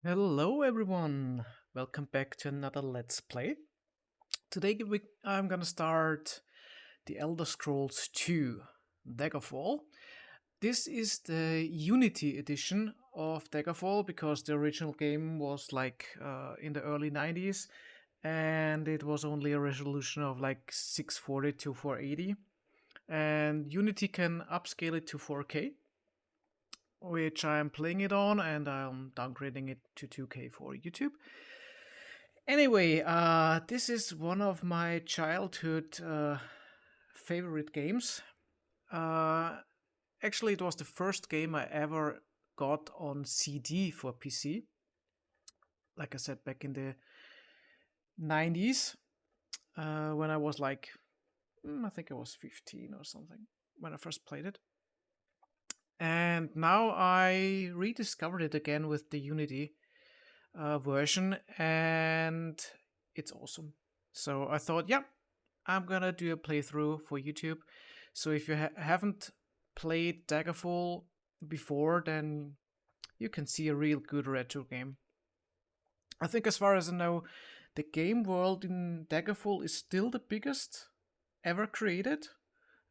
Hello everyone, welcome back to another Let's Play. Today I'm gonna start the Elder Scrolls 2 Daggerfall. This is the Unity edition of Daggerfall because the original game was in the early 90s and it was only a resolution of like 640 to 480, and Unity can upscale it to 4K, which I'm playing it on, and I'm downgrading it to 2K for YouTube. Anyway, this is one of my childhood favorite games. Uh, Actually, it was the first game I ever got on CD for PC. Like I said, back in the 90s, when I was I think I was 15 or something when I first played it. And now I rediscovered it again with the Unity version, and it's awesome. So I thought, yeah, I'm gonna do a playthrough for YouTube. So if you haven't played Daggerfall before, then you can see a real good retro game. I think, as far as I know, the game world in Daggerfall is still the biggest ever created.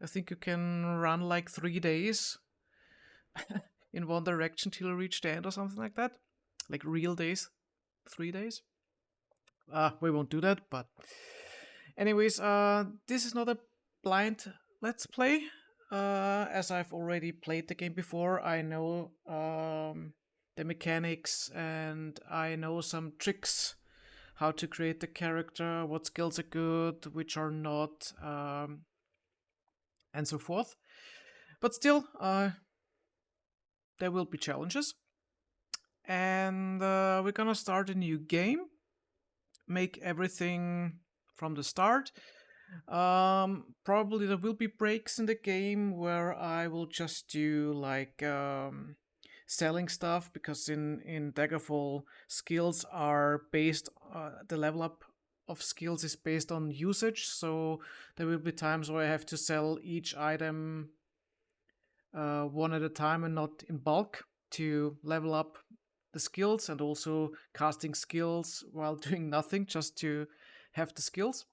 I think you can run like 3 days in one direction till you reach the end or something like that. Like real days, 3 days. We won't do that, but anyways, this is not a blind let's play. As I've already played the game before, I know the mechanics and I know some tricks how to create the character, what skills are good, which are not, and so forth. But still, there will be challenges. And we're gonna start a new game, make everything from the start. Probably there will be breaks in the game where I will just do selling stuff, because in Daggerfall skills are based, the level up of skills is based on usage, so there will be times where I have to sell each item one at a time and not in bulk to level up the skills, and also casting skills while doing nothing just to have the skills.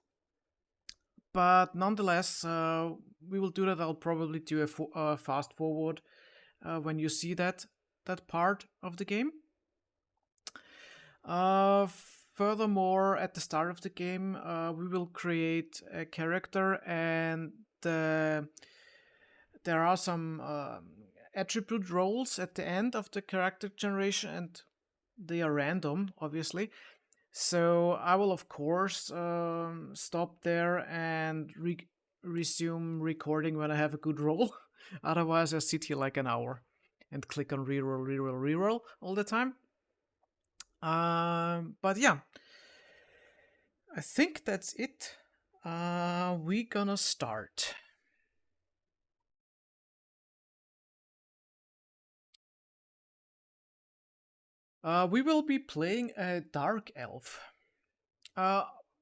But nonetheless, we will do that. I'll probably do a fast forward when you see that part of the game. Furthermore, at the start of the game, we will create a character, and there are some attribute roles at the end of the character generation, and they are random, obviously. So I will, of course, stop there and resume recording when I have a good roll. Otherwise, I sit here like an hour and click on reroll, reroll, reroll all the time. But yeah, I think that's it. We gonna start. We will be playing a dark elf.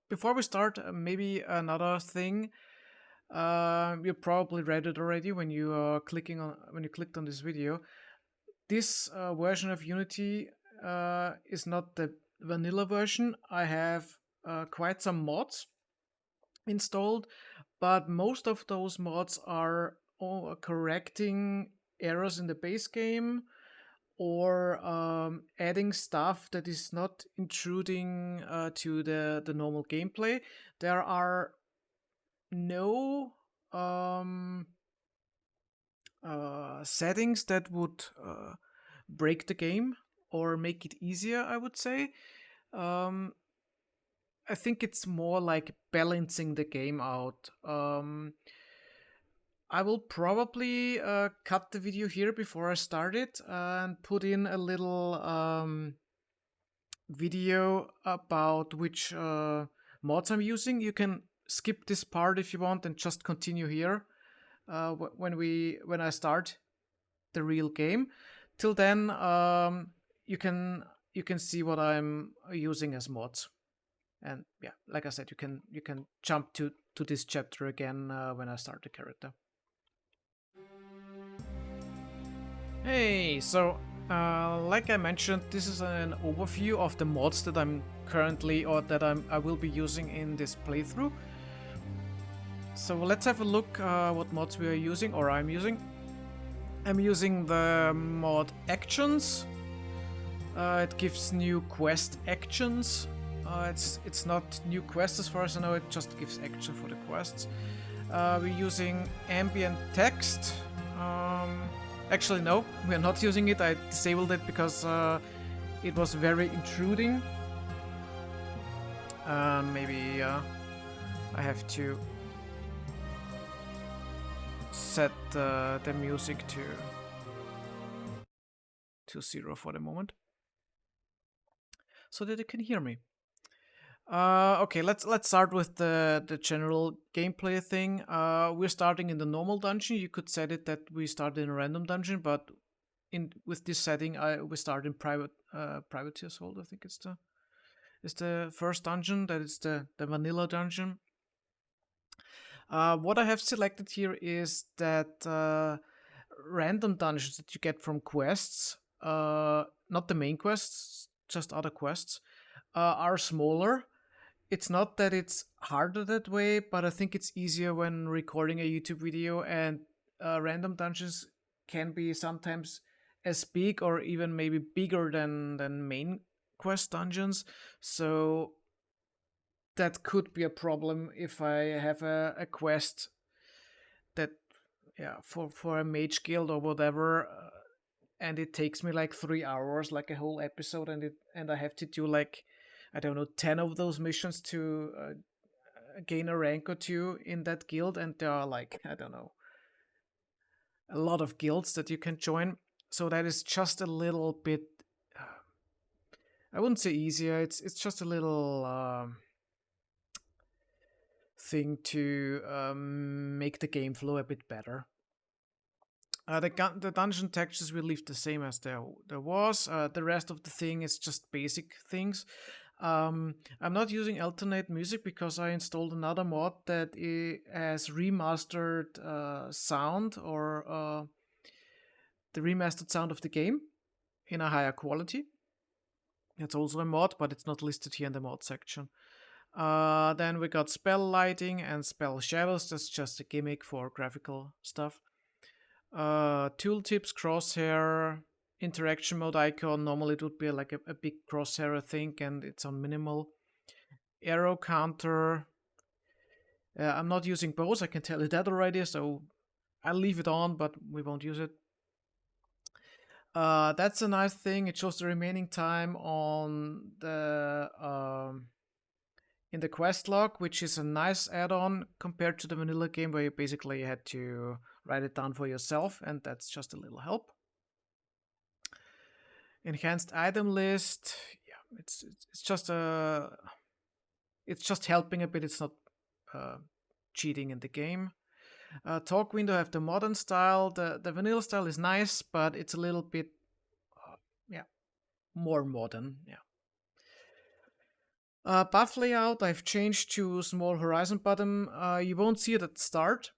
Before we start, maybe another thing. You probably read it already when you clicked on this video. This version of Unity is not the vanilla version. I have quite some mods installed, but most of those mods are correcting errors in the base game, or adding stuff that is not intruding to the normal gameplay. There are no settings that would break the game or make it easier, I would say. I think it's more like balancing the game out. I will probably cut the video here before I start it and put in a little video about which mods I'm using. You can skip this part if you want and just continue here when I start the real game. Till then, you can see what I'm using as mods. And yeah, like I said, you can jump to this chapter again when I start the character. Hey, so Like I mentioned, this is an overview of the mods that I'm currently, or that I will be using in this playthrough. So let's have a look what mods we are using, or I'm using. I'm using the mod Actions. It gives new quest actions. It's not new quests as far as I know, it just gives action for the quests. We're using ambient text. Actually, no, we're not using it. I disabled it because it was very intruding. Maybe I have to set the music to 0 for the moment, so that you can hear me. Okay, let's start with the general gameplay thing. We're starting in the normal dungeon. You could set it that we start in a random dungeon, but with this setting, we start in private assault. I think it's the first dungeon. That is the vanilla dungeon. What I have selected here is that random dungeons that you get from quests, not the main quests, just other quests, are smaller. It's not that it's harder that way, but I think it's easier when recording a YouTube video, and random dungeons can be sometimes as big or even maybe bigger than main quest dungeons. So that could be a problem if I have a quest that, yeah, for a mage guild or whatever, and it takes me like 3 hours, like a whole episode, and I have to do like, I don't know, 10 of those missions to gain a rank or two in that guild, and there are like, I don't know, a lot of guilds that you can join. So that is just a little bit, I wouldn't say easier, it's just a little thing to make the game flow a bit better. The dungeon textures will leave the same as there was. The rest of the thing is just basic things. I'm not using alternate music because I installed another mod that has remastered sound, or the remastered sound of the game in a higher quality. It's also a mod, but it's not listed here in the mod section. Then we got spell lighting and spell shadows. That's just a gimmick for graphical stuff. Tooltips, crosshair, interaction mode icon. Normally it would be like a big crosshair, I think, and it's on minimal. Arrow counter. I'm not using bows, I can tell you that already, so I'll leave it on, but we won't use it. That's a nice thing. It shows the remaining time on the in the quest log, which is a nice add-on compared to the vanilla game where you basically had to write it down for yourself, and that's just a little help. Enhanced item list, yeah, it's just helping a bit. It's not cheating in the game. Talk window, have the modern style. The vanilla style is nice, but it's a little bit more modern. Yeah. Buff layout, I've changed to small horizon button. You won't see it at the start,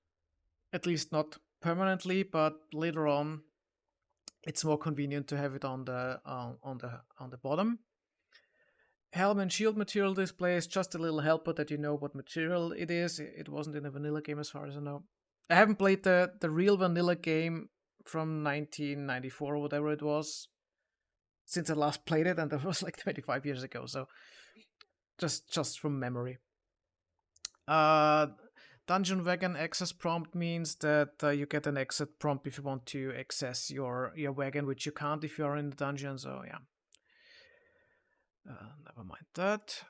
at least not permanently, but later on it's more convenient to have it on the bottom. Helm and shield material display is just a little helper that you know what material it is. It wasn't in a vanilla game as far as I know. I haven't played the real vanilla game from 1994 or whatever it was since I last played it, and that was like 25 years ago, so just from memory. Dungeon wagon access prompt means that you get an exit prompt if you want to access your wagon, which you can't if you are in the dungeon, so yeah. Never mind that.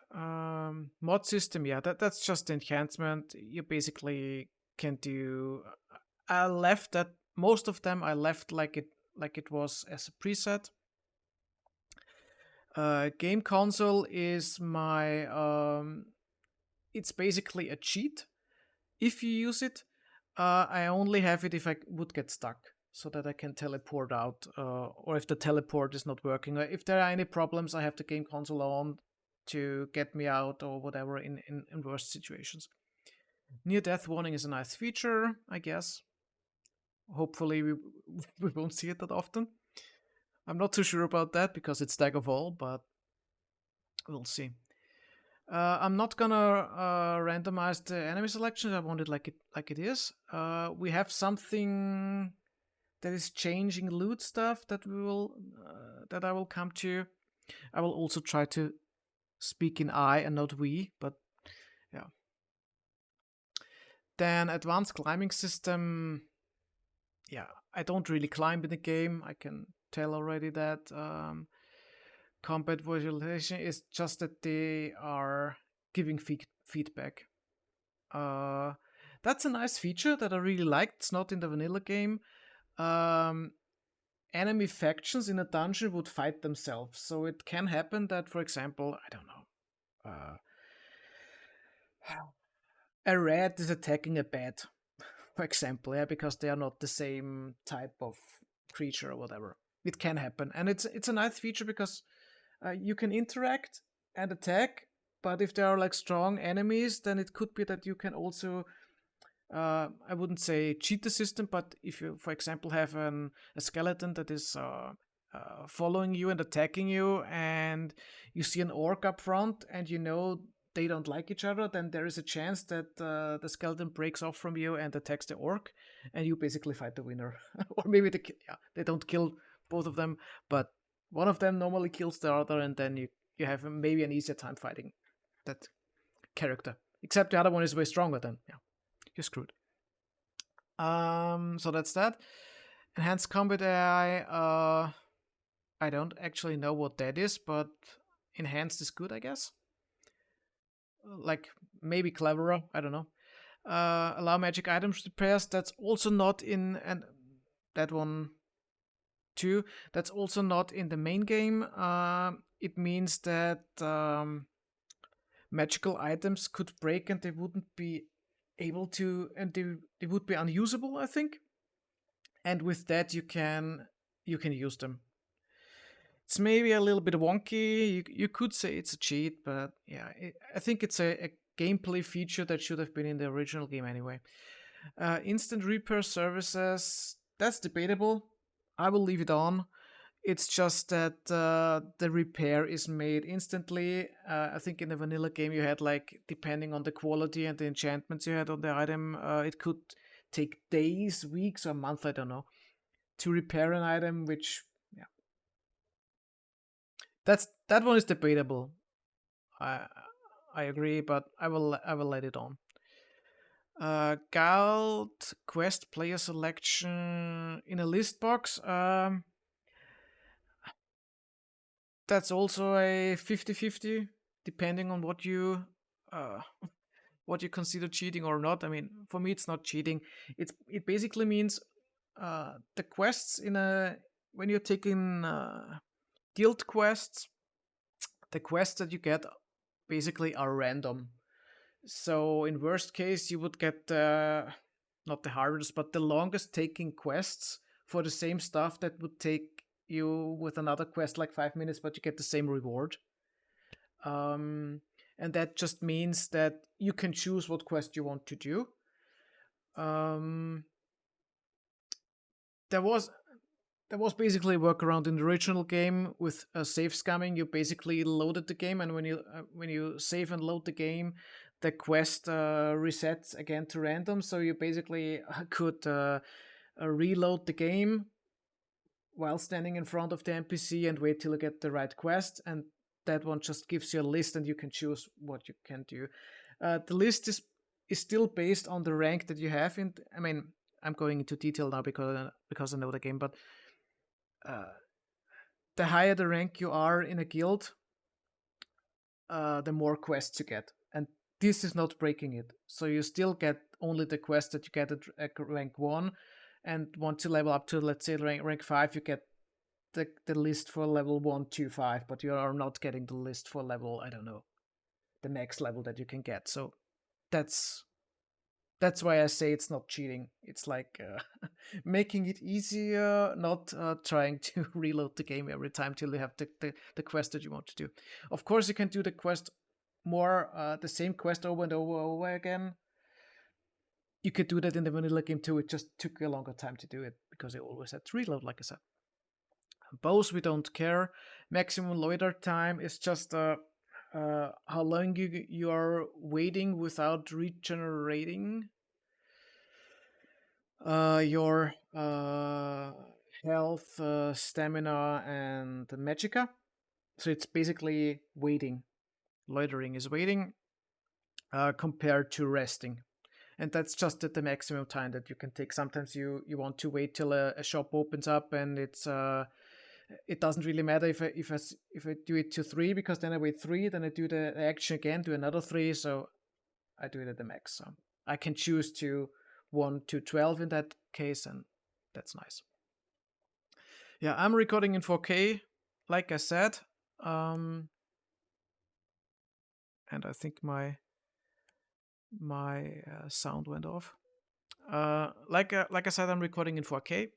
Mod system, yeah, that's just enhancement. You basically can do. I left that most of them. I left like it was as a preset. Game console is my. It's basically a cheat. If you use it, I only have it if I would get stuck, so that I can teleport out, or if the teleport is not working, or if there are any problems, I have the game console on to get me out or whatever in worst situations. Near death warning is a nice feature, I guess. Hopefully we won't see it that often. I'm not too sure about that because it's Daggerfall, but we'll see. I'm not gonna randomize the enemy selection. I want it like it is. We have something that is changing loot stuff that I will come to. I will also try to speak in I and not we, but yeah. Then advanced climbing system. Yeah, I don't really climb in the game. I can tell already that. Combat visualization is just that they are giving feedback. That's a nice feature that I really liked. It's not in the vanilla game. Enemy factions in a dungeon would fight themselves, so it can happen that, for example, I don't know, a red is attacking a bat, for example, yeah, because they are not the same type of creature or whatever. It can happen, and it's a nice feature because you can interact and attack, but if there are like strong enemies, then it could be that you can also I wouldn't say cheat the system, but if you, for example, have a skeleton that is following you and attacking you, and you see an orc up front, and you know they don't like each other, then there is a chance that the skeleton breaks off from you and attacks the orc, and you basically fight the winner. Or maybe they don't kill both of them, but one of them normally kills the other, and then you have maybe an easier time fighting that character. Except the other one is way stronger, then yeah, you're screwed. So that's that. Enhanced combat AI. I don't actually know what that is, but enhanced is good, I guess. Like maybe cleverer. I don't know. Allow magic items repairs. That's also not in, and that one too. That's also not in the main game. It means that magical items could break and they wouldn't be able to, and they would be unusable, I think. And with that, you can use them. It's maybe a little bit wonky. You could say it's a cheat, but yeah, I think it's a gameplay feature that should have been in the original game anyway. Instant repair services, that's debatable. I will leave it on. It's just that the repair is made instantly. I think in the vanilla game you had, like, depending on the quality and the enchantments you had on the item, it could take days, weeks, or a month, I don't know, to repair an item, which, yeah. That one is debatable. I agree, but I will let it on. Guild quest player selection in a list box. That's also a 50-50, depending on what you consider cheating or not. I mean, for me, it's not cheating. It basically means the quests when you're taking guild quests, the quests that you get basically are random. So in worst case, you would get not the hardest, but the longest taking quests for the same stuff that would take you with another quest like 5 minutes, but you get the same reward. And that just means that you can choose what quest you want to do. There was basically a workaround in the original game with save scamming. You basically loaded the game, and when you save and load the game, the quest resets again to random. So you basically could reload the game while standing in front of the NPC and wait till you get the right quest, and that one just gives you a list and you can choose what you can do. The list is still based on the rank that you have in. I mean, I'm going into detail now because I know the game, but the higher the rank you are in a guild, the more quests you get, and this is not breaking it. So you still get only the quest that you get at rank 1, and once you level up to, let's say, rank 5, you get the list for level 1, 2, 5, but you are not getting the list for level, I don't know, the next level that you can get. So that's why I say it's not cheating. It's like making it easier, not trying to reload the game every time till you have the quest that you want to do. Of course, you can do the quest the same quest over and over again. You could do that in the vanilla game too. It just took a longer time to do it because you always had to reload, like I said. Both we don't care. Maximum loader time is just how long you are waiting without regenerating your health, stamina, and magicka. So it's basically waiting. Loitering is waiting compared to resting. And that's just at the maximum time that you can take. Sometimes you want to wait till a shop opens up, and it doesn't really matter if I do it to 3, because then I wait 3, then I do the action again, do another 3, so I do it at the max. So I can choose to 1 to 12 in that case, and that's nice. Yeah, I'm recording in 4K, like I said, and I think my sound went off. Like I said, I'm recording in 4K,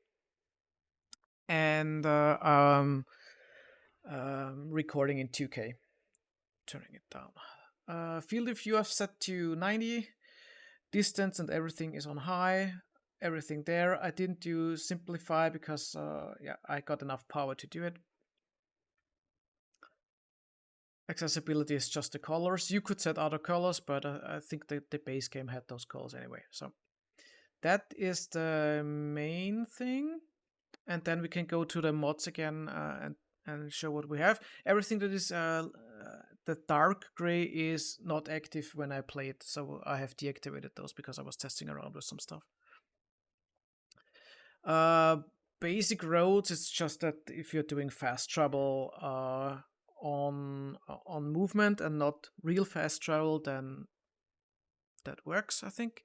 and recording in 2K. Turning it down. Field of view I've set to 90. Distance and everything is on high. Everything there. I didn't do simplify because I got enough power to do it. Accessibility is just the colors. You could set other colors, but I think the base game had those colors anyway. So that is the main thing. And then we can go to the mods again and show what we have. Everything that is the dark gray is not active when I play it, so I have deactivated those because I was testing around with some stuff. Basic roads, it's just that if you're doing fast travel on movement and not real fast travel, then that works, I think.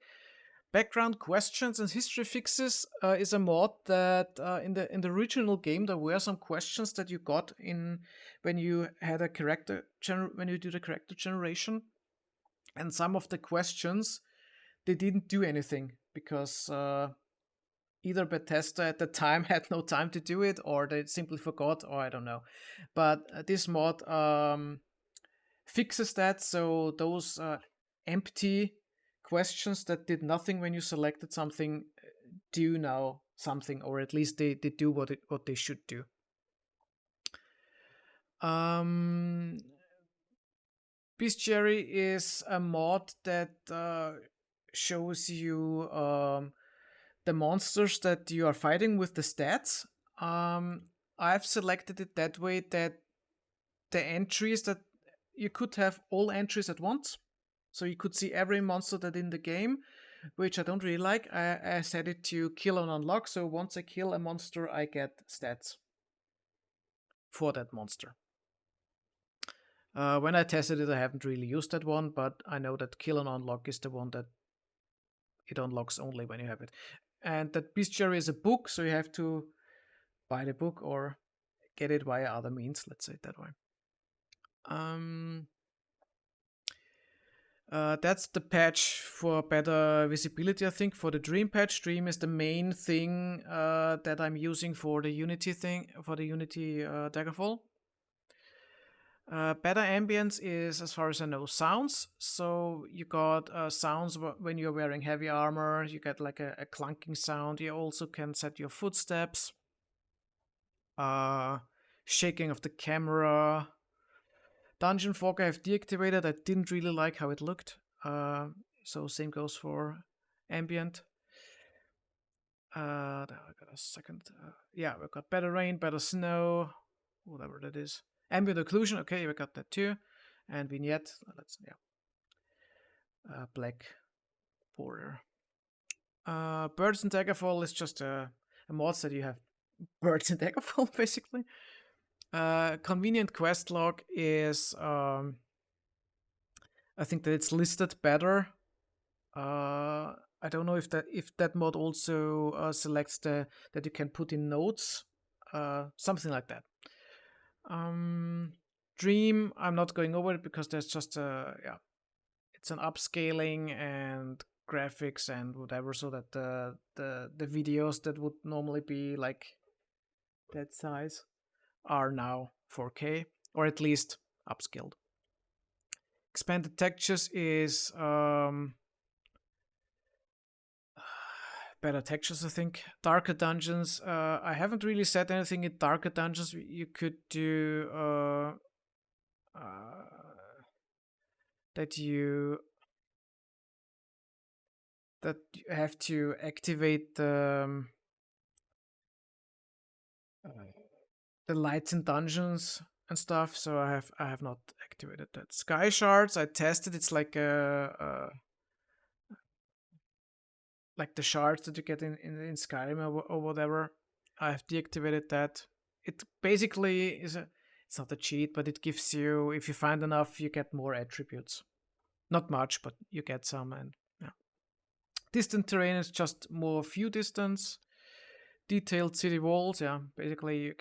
Background questions and history fixes is a mod that in the original game there were some questions that you got in when you had a when you do the character generation, and some of the questions they didn't do anything because either Bethesda at the time had no time to do it, or they simply forgot, or I don't know. But this mod fixes that, so those empty questions that did nothing when you selected something do now something, or at least they do what they should do. Bestiary is a mod that shows you the monsters that you are fighting with the stats. I've selected it that way that the entries that you could have all entries at once. So you could see every monster that in the game, which I don't really like. I set it to kill and unlock. So once I kill a monster, I get stats for that monster. When I tested it, I haven't really used that one, but I know that kill and unlock is the one that it unlocks only when you have it. And that bestiary is a book, so you have to buy the book or get it via other means, let's say it that way. That's the patch for better visibility, I think, for the Dream patch. Dream is the main thing that I'm using for the Unity thing, for the Unity Daggerfall. Better ambience is, as far as I know, sounds. So you got sounds when you're wearing heavy armor. You get like a clunking sound. You also can set your footsteps. Shaking of the camera. Dungeon fog I have deactivated. I didn't really like how it looked. So same goes for ambient. I got a second. Yeah, we've got better rain, better snow, whatever that is. Ambient occlusion, okay, we got that too. And vignette, black border. Birds in Daggerfall is just a mod that you have birds in Daggerfall, basically. Convenient quest log is, I think that it's listed better. I don't know if that mod also selects that you can put in notes, something like that. Dream, I'm not going over it because there's just it's an upscaling and graphics and whatever, so that the videos that would normally be like that size are now 4K, or at least upscaled. Expanded textures is better textures, I think. Darker dungeons. I haven't really said anything in darker dungeons. You could do that you have to activate the lights in dungeons and stuff. So I have not activated that. Sky shards. I tested. It's like the shards that you get in Skyrim or whatever. I've deactivated that. It basically it's not a cheat, but it gives you, if you find enough, you get more attributes. Not much, but you get some. And yeah, distant terrain is just more view distance. Detailed city walls, yeah, basically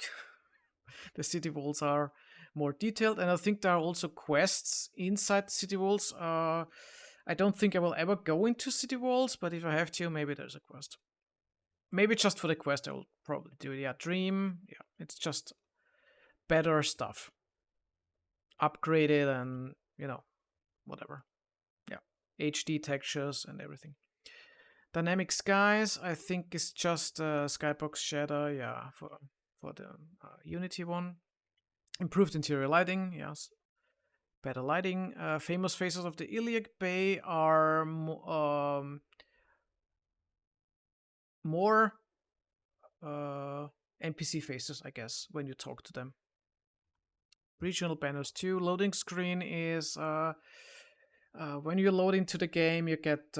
the city walls are more detailed, and I think there are also quests inside the city walls. I don't think I will ever go into city walls, but if I have to, maybe there's a quest. Maybe just for the quest, I will probably do it. Yeah, Dream. Yeah, it's just better stuff. Upgraded and, whatever. Yeah, HD textures and everything. Dynamic skies, I think, is just skybox shader. Yeah, for the Unity one. Improved interior lighting. Yes. Better lighting. Famous faces of the Iliac Bay are more NPC faces, I guess, when you talk to them. Regional banners too. Loading screen is when you load into the game, you get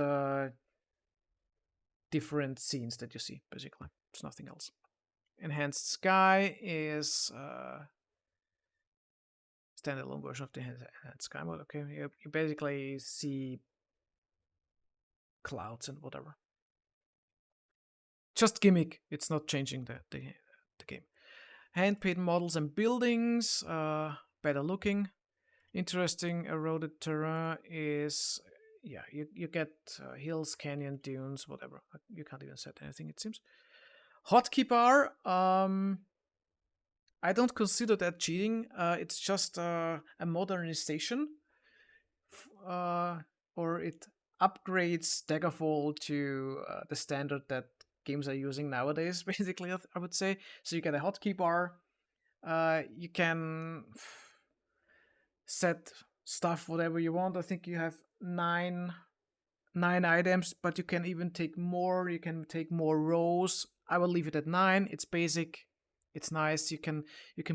different scenes that you see, basically. It's nothing else. Enhanced sky is standalone version of the enhanced sky mode. Okay, you basically see clouds and whatever. Just gimmick. It's not changing the game. Hand-painted models and buildings, better looking. Interesting eroded terrain is, yeah, you get hills, canyon, dunes, whatever. You can't even set anything, it seems. Hotkey bar, I don't consider that cheating. It's just a modernization, or it upgrades Daggerfall to the standard that games are using nowadays, basically, I would say. So you get a hotkey bar. You can set stuff whatever you want. I think you have nine items, but you can even take more. You can take more rows. I will leave it at 9. It's basic. It's nice. You can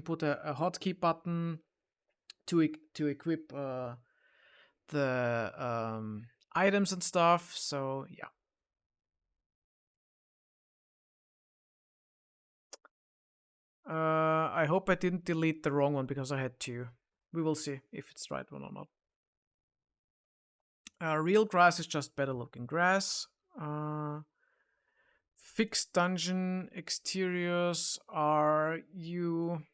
put a hotkey button to equip the items and stuff. So yeah. I hope I didn't delete the wrong one because I had 2. We will see if it's the right one or not. Real grass is just better looking grass. Fixed dungeon exteriors are you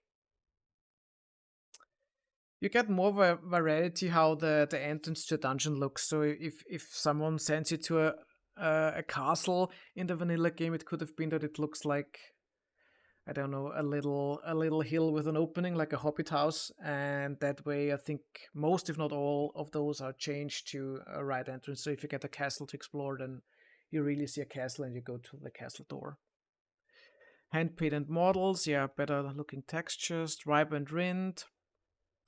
get more variety how the entrance to a dungeon looks. So if someone sends you to a castle in the vanilla game, it could have been that it looks like, I don't know, a little hill with an opening, like a hobbit house, and that way I think most, if not all, of those are changed to a right entrance. So if you get a castle to explore, then you really see a castle and you go to the castle door. Hand-painted models, yeah, better looking textures. Tribe and Rind,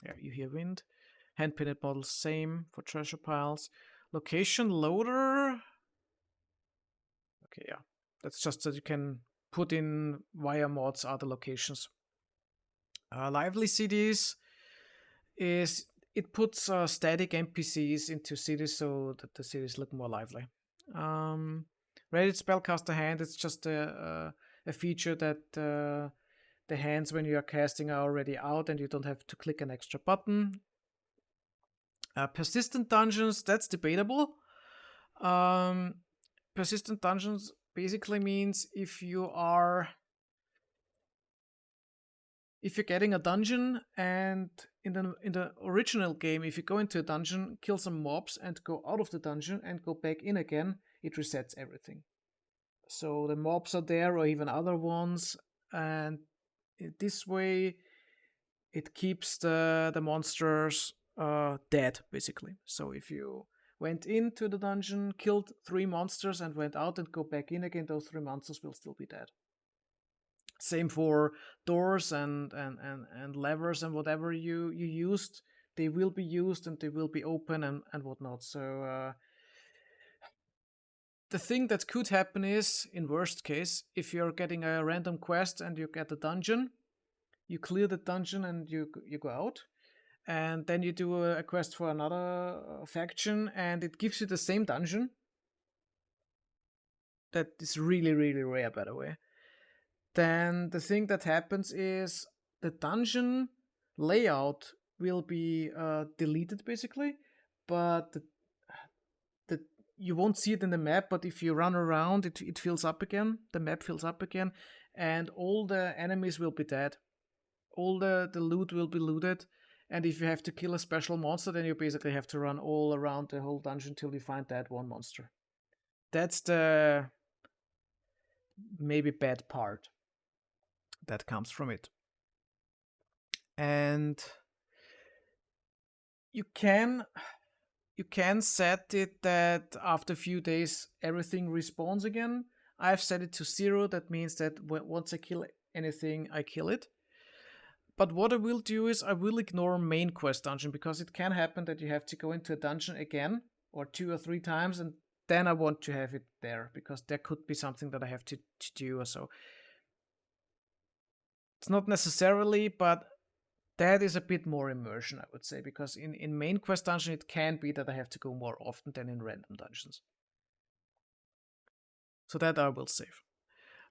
yeah, you hear wind. Hand-painted models, same for treasure piles. Location loader, okay, yeah, that's just that you can put in via mods other locations. Lively cities is, it puts static NPCs into cities so that the cities look more lively. Ready spellcaster hand, it's just a feature that the hands when you are casting are already out and you don't have to click an extra button. Persistent dungeons, that's debatable. Persistent dungeons basically means if you're getting a dungeon, and in the original game, if you go into a dungeon, kill some mobs and go out of the dungeon and go back in again, it resets everything. So the mobs are there, or even other ones, and this way it keeps the monsters dead, basically. So if you went into the dungeon, killed 3 monsters, and went out and go back in again, those 3 monsters will still be dead. Same for doors and levers and whatever you used, they will be used and they will be open and whatnot. So the thing that could happen is, in worst case, if you're getting a random quest and you get a dungeon, you clear the dungeon and you go out, and then you do a quest for another faction and it gives you the same dungeon. That is really, really rare, by the way. Then the thing that happens is the dungeon layout will be deleted basically, but you won't see it in the map, but if you run around, it fills up again, the map fills up again, and all the enemies will be dead. All the loot will be looted, and if you have to kill a special monster, then you basically have to run all around the whole dungeon till you find that one monster. That's the maybe bad part that comes from it. And you can set it that after a few days everything respawns again. I've set it to 0. That means that once I kill anything, I kill it. But what I will do is I will ignore main quest dungeon, because it can happen that you have to go into a dungeon again or 2 or 3 times, and then I want to have it there because there could be something that I have to do or so. It's not necessarily, but that is a bit more immersion, I would say, because in main quest dungeon it can be that I have to go more often than in random dungeons. So that I will save.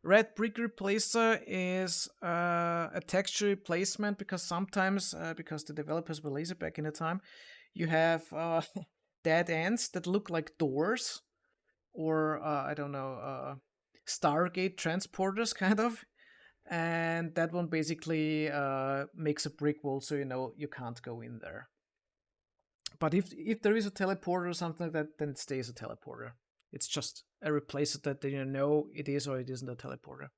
Red brick replacer is a texture replacement, because sometimes, because the developers were lazy back in the time, you have dead ends that look like doors, or I don't know, Stargate transporters kind of. And that one basically makes a brick wall, so you know you can't go in there. But if there is a teleporter or something like that, then it stays a teleporter. It's just a replacer that you know it is or it isn't a teleporter.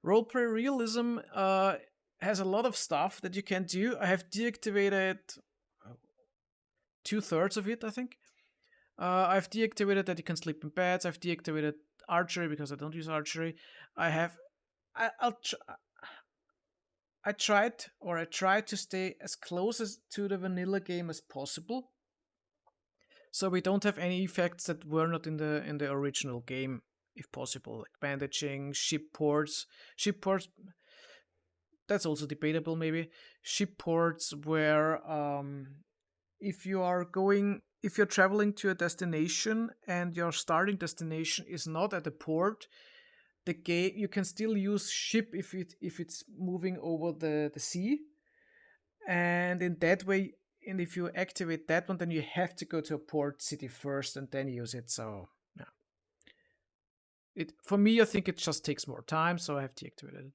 Roleplay realism has a lot of stuff that you can do. I have deactivated 2/3 of it, I think. I've deactivated that you can sleep in beds. I've deactivated archery because I don't use archery. I tried to stay as close to the vanilla game as possible, so we don't have any effects that were not in the original game, if possible, like bandaging, ship ports. That's also debatable, maybe. Ship ports where if you're traveling to a destination and your starting destination is not at a port, the game, you can still use ship if it's moving over the sea, and in that way, and if you activate that one, then you have to go to a port city first and then use it. So yeah, for me, I think it just takes more time, so I have deactivated it.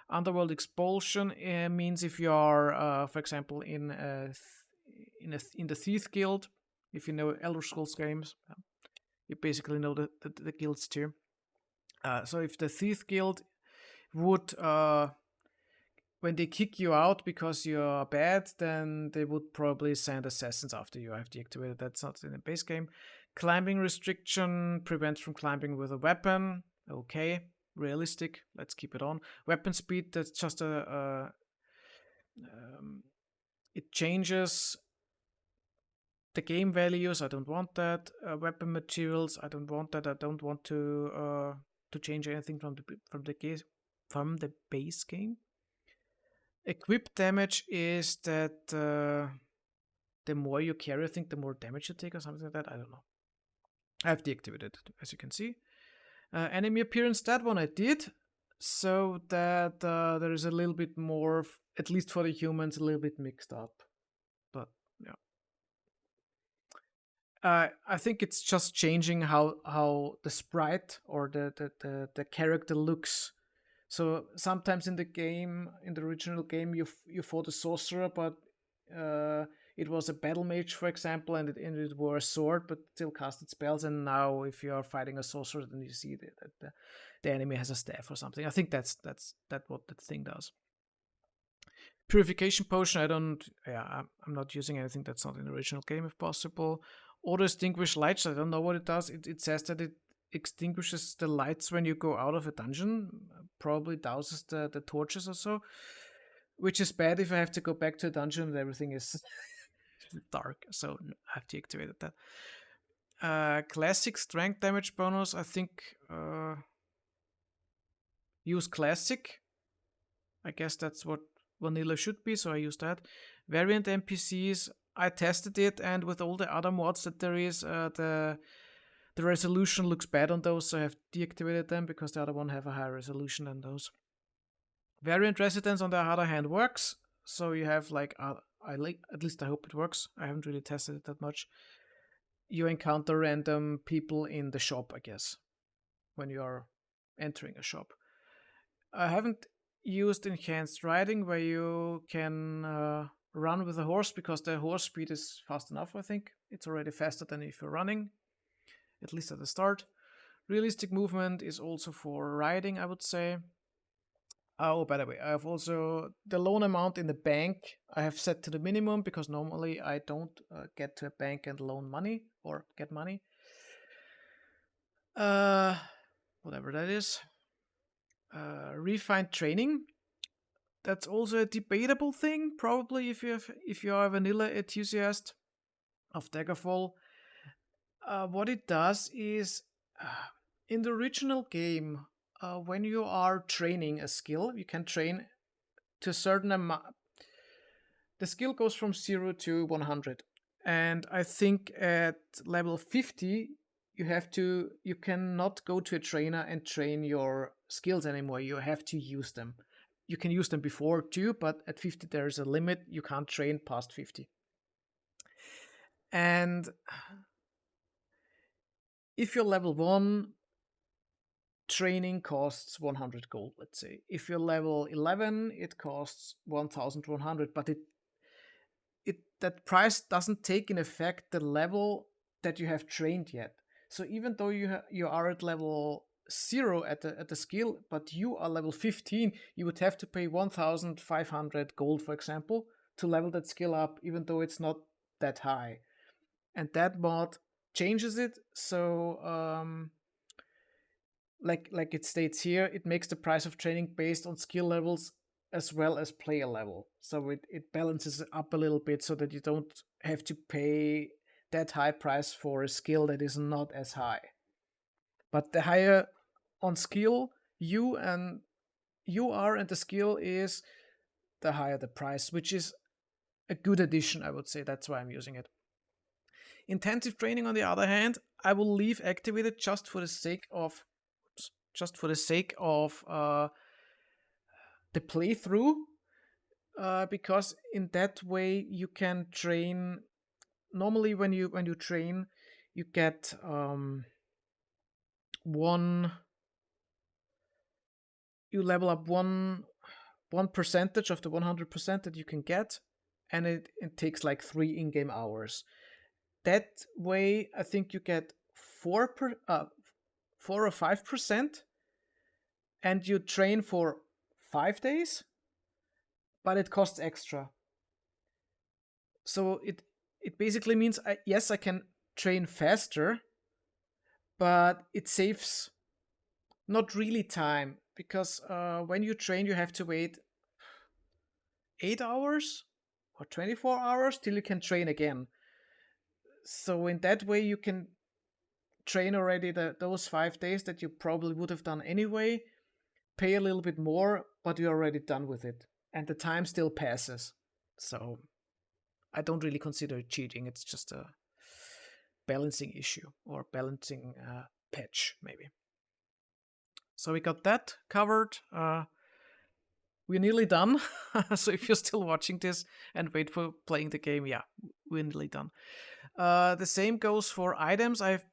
Underworld expulsion means if you are, for example, in the Thief Guild, if you know Elder Scrolls games, you basically know the guilds too. So if the Thief Guild would, when they kick you out because you're bad, then they would probably send assassins after you. I have deactivated that. That's not in the base game. Climbing restriction prevents from climbing with a weapon. Okay, realistic. Let's keep it on. Weapon speed, that's just it changes the game values. I don't want that. Weapon materials, I don't want that. I don't want to change anything from the base game. Equip damage is that the more you carry, I think the more damage you take or something like that. I don't know. I have deactivated it, as you can see. Enemy appearance, that one I did, so that there is a little bit more, at least for the humans, a little bit mixed up. But yeah. I think it's just changing how the sprite or the character looks. So sometimes in the game, in the original game, you fought a sorcerer, but it was a battle mage, for example, and it wore a sword, but still casted spells. And now, if you are fighting a sorcerer, then you see that the enemy has a staff or something. I think that's what the thing does. Purification potion, I'm not using anything that's not in the original game if possible. auto extinguish lights. I don't know what it does. It says that it extinguishes the lights when you go out of a dungeon, probably douses the torches or so, which is bad if I have to go back to a dungeon and everything is dark, so I have deactivated that. Classic strength damage bonus, I think use classic. I guess that's what vanilla should be, so I use that. Variant NPCs, I tested it, and with all the other mods that there is, the resolution looks bad on those, so I have deactivated them because the other one have a higher resolution than those. Variant residence, on the other hand, works. So you have like, at least I hope it works. I haven't really tested it that much. You encounter random people in the shop, I guess, when you are entering a shop. I haven't used enhanced riding, where you can run with a horse, because the horse speed is fast enough, I think. It's already faster than if you're running, at least at the start. Realistic movement is also for riding, I would say. Oh, by the way, I have also the loan amount in the bank I have set to the minimum, because normally I don't get to a bank and loan money or get money. Whatever that is. Refined training. That's also a debatable thing, probably, if you are a vanilla enthusiast of Daggerfall. What it does is, in the original game, when you are training a skill, you can train to a certain amount. The skill goes from 0 to 100. And I think at level 50, you cannot go to a trainer and train your skills anymore. You have to use them. You can use them before too, but at 50 there is a limit. You can't train past 50. And if you're level 1, training costs 100 gold, let's say. If you're level 11, it costs 1,100, but that price doesn't take in effect the level that you have trained yet. So even though you are at level 0 at the skill, but you are level 15, you would have to pay 1,500 gold, for example, to level that skill up, even though it's not that high. And that mod changes it, so like it states here, it makes the price of training based on skill levels as well as player level. So it balances it up a little bit so that you don't have to pay that high price for a skill that is not as high. But the higher on skill you are and the skill is, the higher the price, which is a good addition, I would say. That's why I'm using it. Intensive training, on the other hand, I will leave activated just for the sake of the playthrough, because in that way you can train. Normally when you train, you get you level up one percentage of the 100% that you can get, and it takes like 3 in-game hours. That way I think you get 4 or 5%, and you train for 5 days, but it costs extra. So it basically means, yes, I can train faster, but it saves not really time, because when you train you have to wait 8 hours or 24 hours till you can train again. So in that way you can train already those 5 days that you probably would have done anyway, pay a little bit more, but you're already done with it, and the time still passes. So I don't really consider it cheating. It's just a balancing issue, or balancing patch, maybe. So we got that covered. We're nearly done. So if you're still watching this and wait for playing the game, yeah, we're nearly done. The same goes for items. I've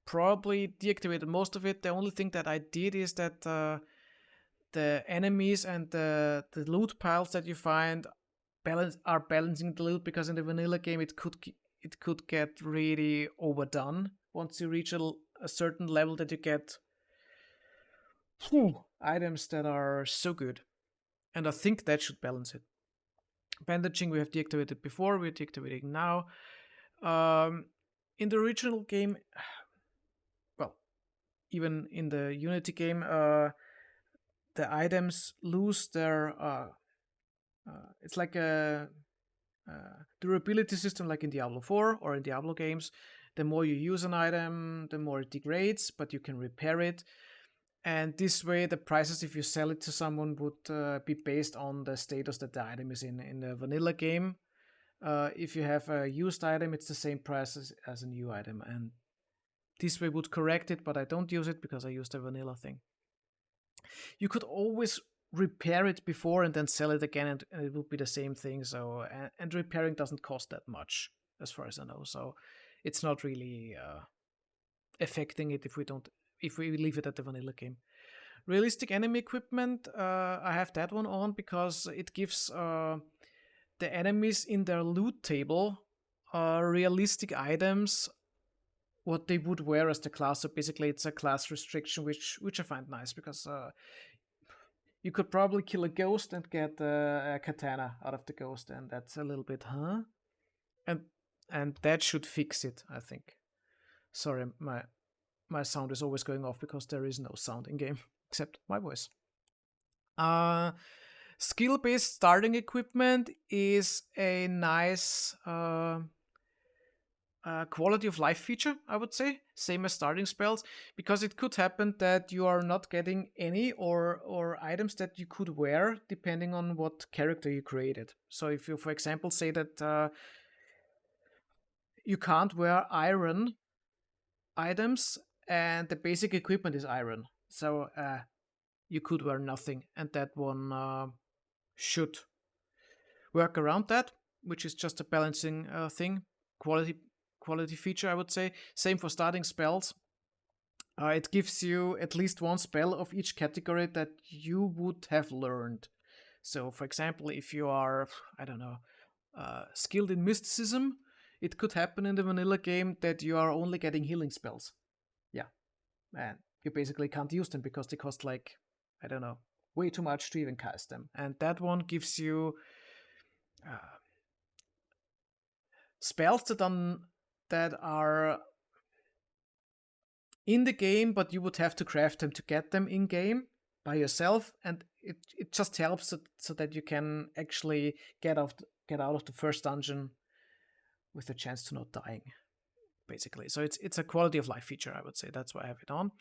probably deactivated most of it. The only thing that I did is that the enemies and the loot piles that you find are balancing the loot, because in the vanilla game it could get really overdone once you reach a certain level, that you get items that are so good, and I think that should balance it. Bandaging we have deactivated before, we're deactivating now. in the original game, well, even in the Unity game, the items lose their. It's like a durability system, like in Diablo 4 or in Diablo games. The more you use an item, the more it degrades, but you can repair it. And this way, the prices, if you sell it to someone, would be based on the status that the item is in. In the vanilla game, if you have a used item, it's the same price as a new item. And this way would correct it, but I don't use it because I use the vanilla thing. You could always repair it before and then sell it again, and it would be the same thing. So, and repairing doesn't cost that much, as far as I know. So, it's not really affecting it if we leave it at the vanilla game. Realistic enemy equipment, I have that one on because it gives the enemies in their loot table realistic items, what they would wear as the class. So basically, it's a class restriction, which I find nice because you could probably kill a ghost and get a katana out of the ghost, and that's a little bit, huh? And that should fix it, I think. Sorry, my sound is always going off because there is no sound in game except my voice. Skill-based starting equipment is a nice quality of life feature, I would say, same as starting spells, because it could happen that you are not getting any or items that you could wear depending on what character you created. So if you, for example, say that you can't wear iron items and the basic equipment is iron, so you could wear nothing, and that one should work around that, which is just a balancing thing, quality feature, I would say. Same for starting spells. It gives you at least one spell of each category that you would have learned. So, for example, if you are, I don't know, skilled in mysticism, it could happen in the vanilla game that you are only getting healing spells. Yeah. And you basically can't use them because they cost like, I don't know, way too much to even cast them. And that one gives you spells that are in the game, but you would have to craft them to get them in game by yourself, and it just helps so that you can actually get out of the first dungeon with a chance to not dying, basically. So it's a quality of life feature, I would say. That's why I have it on.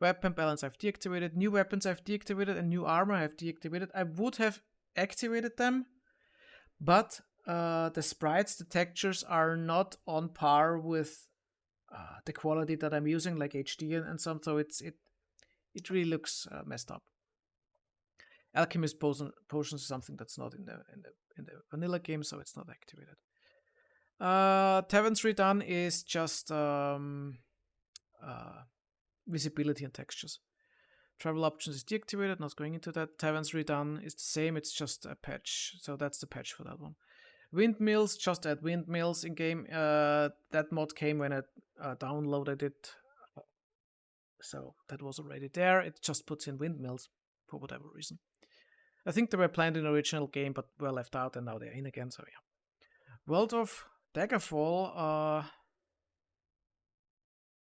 Weapon balance I've deactivated. New weapons I've deactivated, and new armor I've deactivated. I would have activated them, but the sprites, the textures are not on par with the quality that I'm using, like HD and some. So it really looks messed up. Alchemist potions is something that's not in the vanilla game, so it's not activated. Tavern's Redone is just visibility and textures. Travel options is deactivated, not going into that. Tavern's Redone is the same, it's just a patch, so that's the patch for that one. Windmills, just add windmills in game. That mod came when I downloaded it, so that was already there. It just puts in windmills for whatever reason. I think they were planned in the original game but were left out, and now they're in again, so yeah. World of Daggerfall,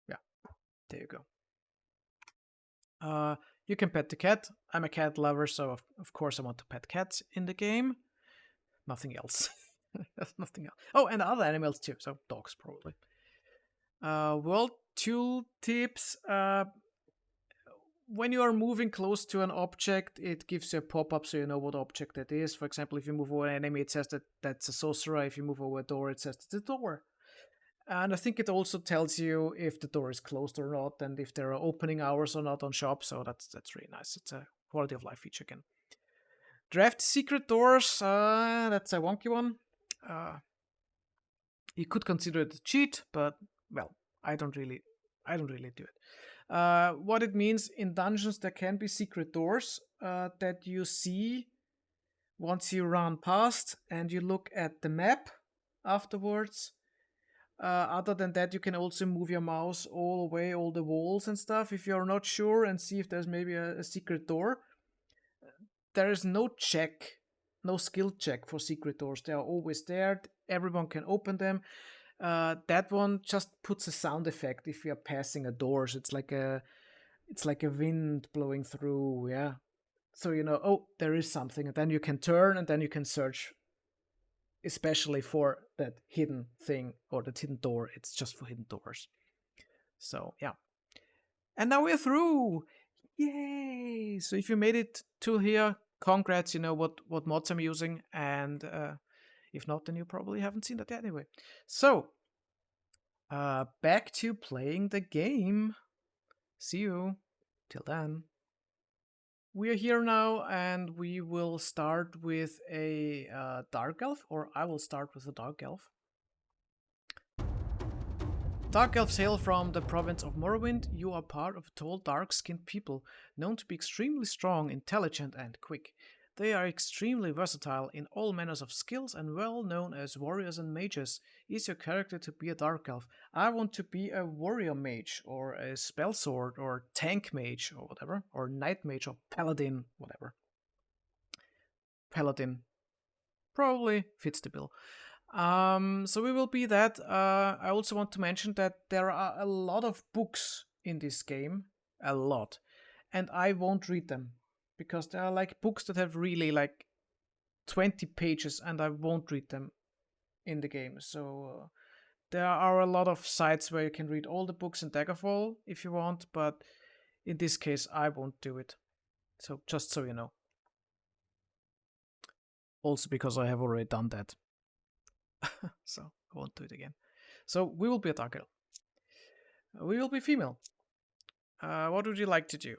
yeah, there you go. You can pet the cat. I'm a cat lover, so of course I want to pet cats in the game. Nothing else. There's nothing else. Oh, and other animals too, so dogs probably. World tool tips. When you are moving close to an object, it gives you a pop-up so you know what object that is. For example, if you move over an enemy, it says that that's a sorcerer. If you move over a door, it says it's a door. And I think it also tells you if the door is closed or not, and if there are opening hours or not on shop. So that's really nice. It's a quality of life feature again. Draft secret doors. That's a wonky one. You could consider it a cheat, but well, I don't really do it. What it means, in dungeons there can be secret doors that you see once you run past and you look at the map afterwards. Other than that, you can also move your mouse all the walls and stuff if you're not sure, and see if there's maybe a secret door. There is no skill check for secret doors. They are always there. Everyone can open them. that one just puts a sound effect if you're passing a doors. It's like a wind blowing through, yeah. So you know, oh, there is something, and then you can turn, and then you can search, especially for that hidden thing or that hidden door. It's just for hidden doors. So yeah, and now we're through. Yay! So if you made it to here, congrats. You know what mods I'm using, and if not, then you probably haven't seen that yet anyway. So back to playing the game. See you. Till then. We're here now, and we will start with a Dark Elf, or I will start with a Dark Elf. Dark Elves hail from the province of Morrowind. You are part of a tall, dark-skinned people, known to be extremely strong, intelligent, and quick. They are extremely versatile in all manners of skills and well known as warriors and mages. Is your character to be a Dark Elf? I want to be a warrior mage, or a spell sword, or tank mage, or whatever, or knight mage, or paladin, whatever. Paladin probably fits the bill. So we will be that. I also want to mention that there are a lot of books in this game, a lot, and I won't read them because there are like books that have really like 20 pages, and I won't read them in the game. So there are a lot of sites where you can read all the books in Daggerfall if you want, but in this case I won't do it. So just so you know. Also because I have already done that. So I won't do it again. So we will be a Dark Elf. We will be female. What would you like to do?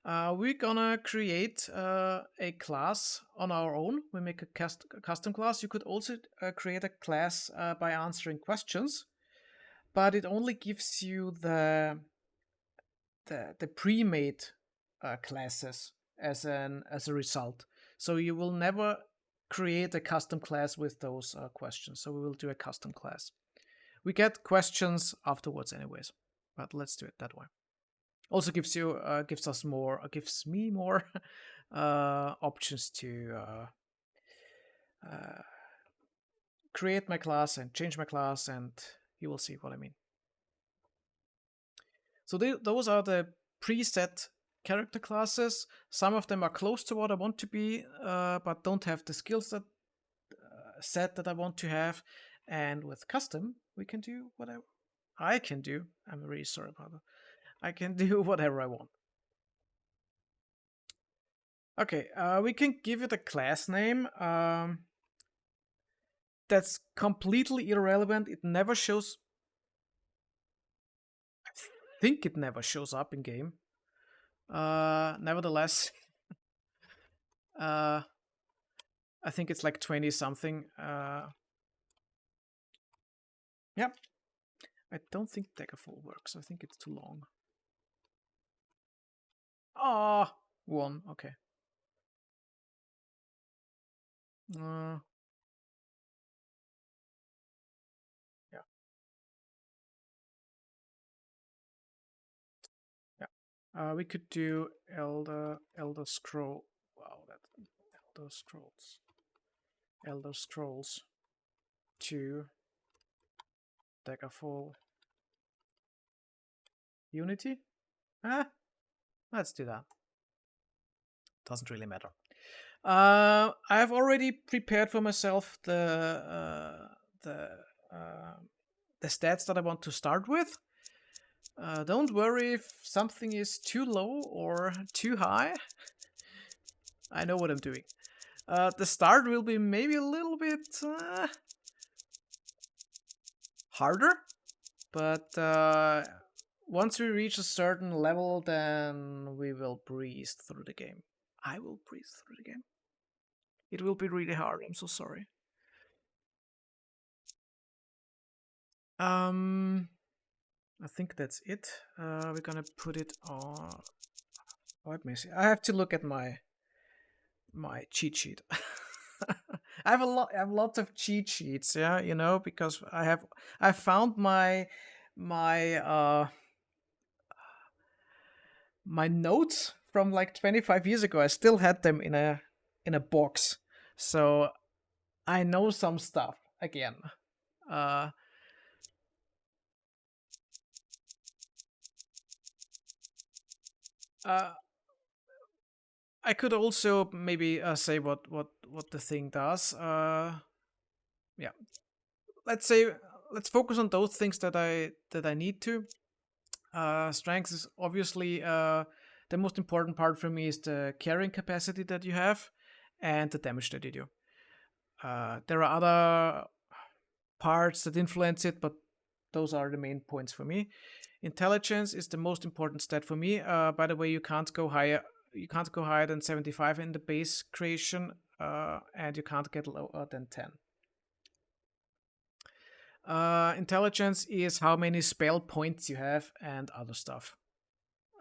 We're gonna create a class on our own. We make a custom class. You could also create a class by answering questions, but it only gives you the pre-made classes as a result. So you will never create a custom class with those questions. So we will do a custom class. We get questions afterwards anyways, but let's do it that way. Also gives me more options to create my class and change my class, and you will see what I mean. So those are the preset character classes. Some of them are close to what I want to be, but don't have the skills that set that I want to have. And with custom, we can do whatever I can do. I'm really sorry about that. I can do whatever I want. Okay, we can give it a class name. That's completely irrelevant. It never shows. I think it never shows up in game. Nevertheless, I think it's like 20 something. Yep. I don't think Daggerfall works. I think it's too long. Ah, 1. Okay. Yeah. Yeah. We could do Elder Scroll. Wow, that Elder Scrolls 2 Daggerfall Unity. Let's do that. Doesn't really matter. I've already prepared for myself the stats that I want to start with. Don't worry if something is too low or too high. I know what I'm doing. The start will be maybe a little bit harder, but once we reach a certain level, then we will breeze through the game. I will breeze through the game. It will be really hard, I'm so sorry. I think that's it. We're gonna put it on. Let me see. I have to look at my cheat sheet. I have lots of cheat sheets, yeah, you know, because I found my notes from like 25 years ago. I still had them in a box, so I know some stuff again. I could also maybe say what the thing does. Yeah, let's focus on those things that I need to. Strength is obviously the most important part for me is the carrying capacity that you have and the damage that you do. There are other parts that influence it, but those are the main points for me. Intelligence is the most important stat for me. By the way, you can't go higher. You can't go higher than 75 in the base creation, and you can't get lower than 10. Intelligence is how many spell points you have and other stuff.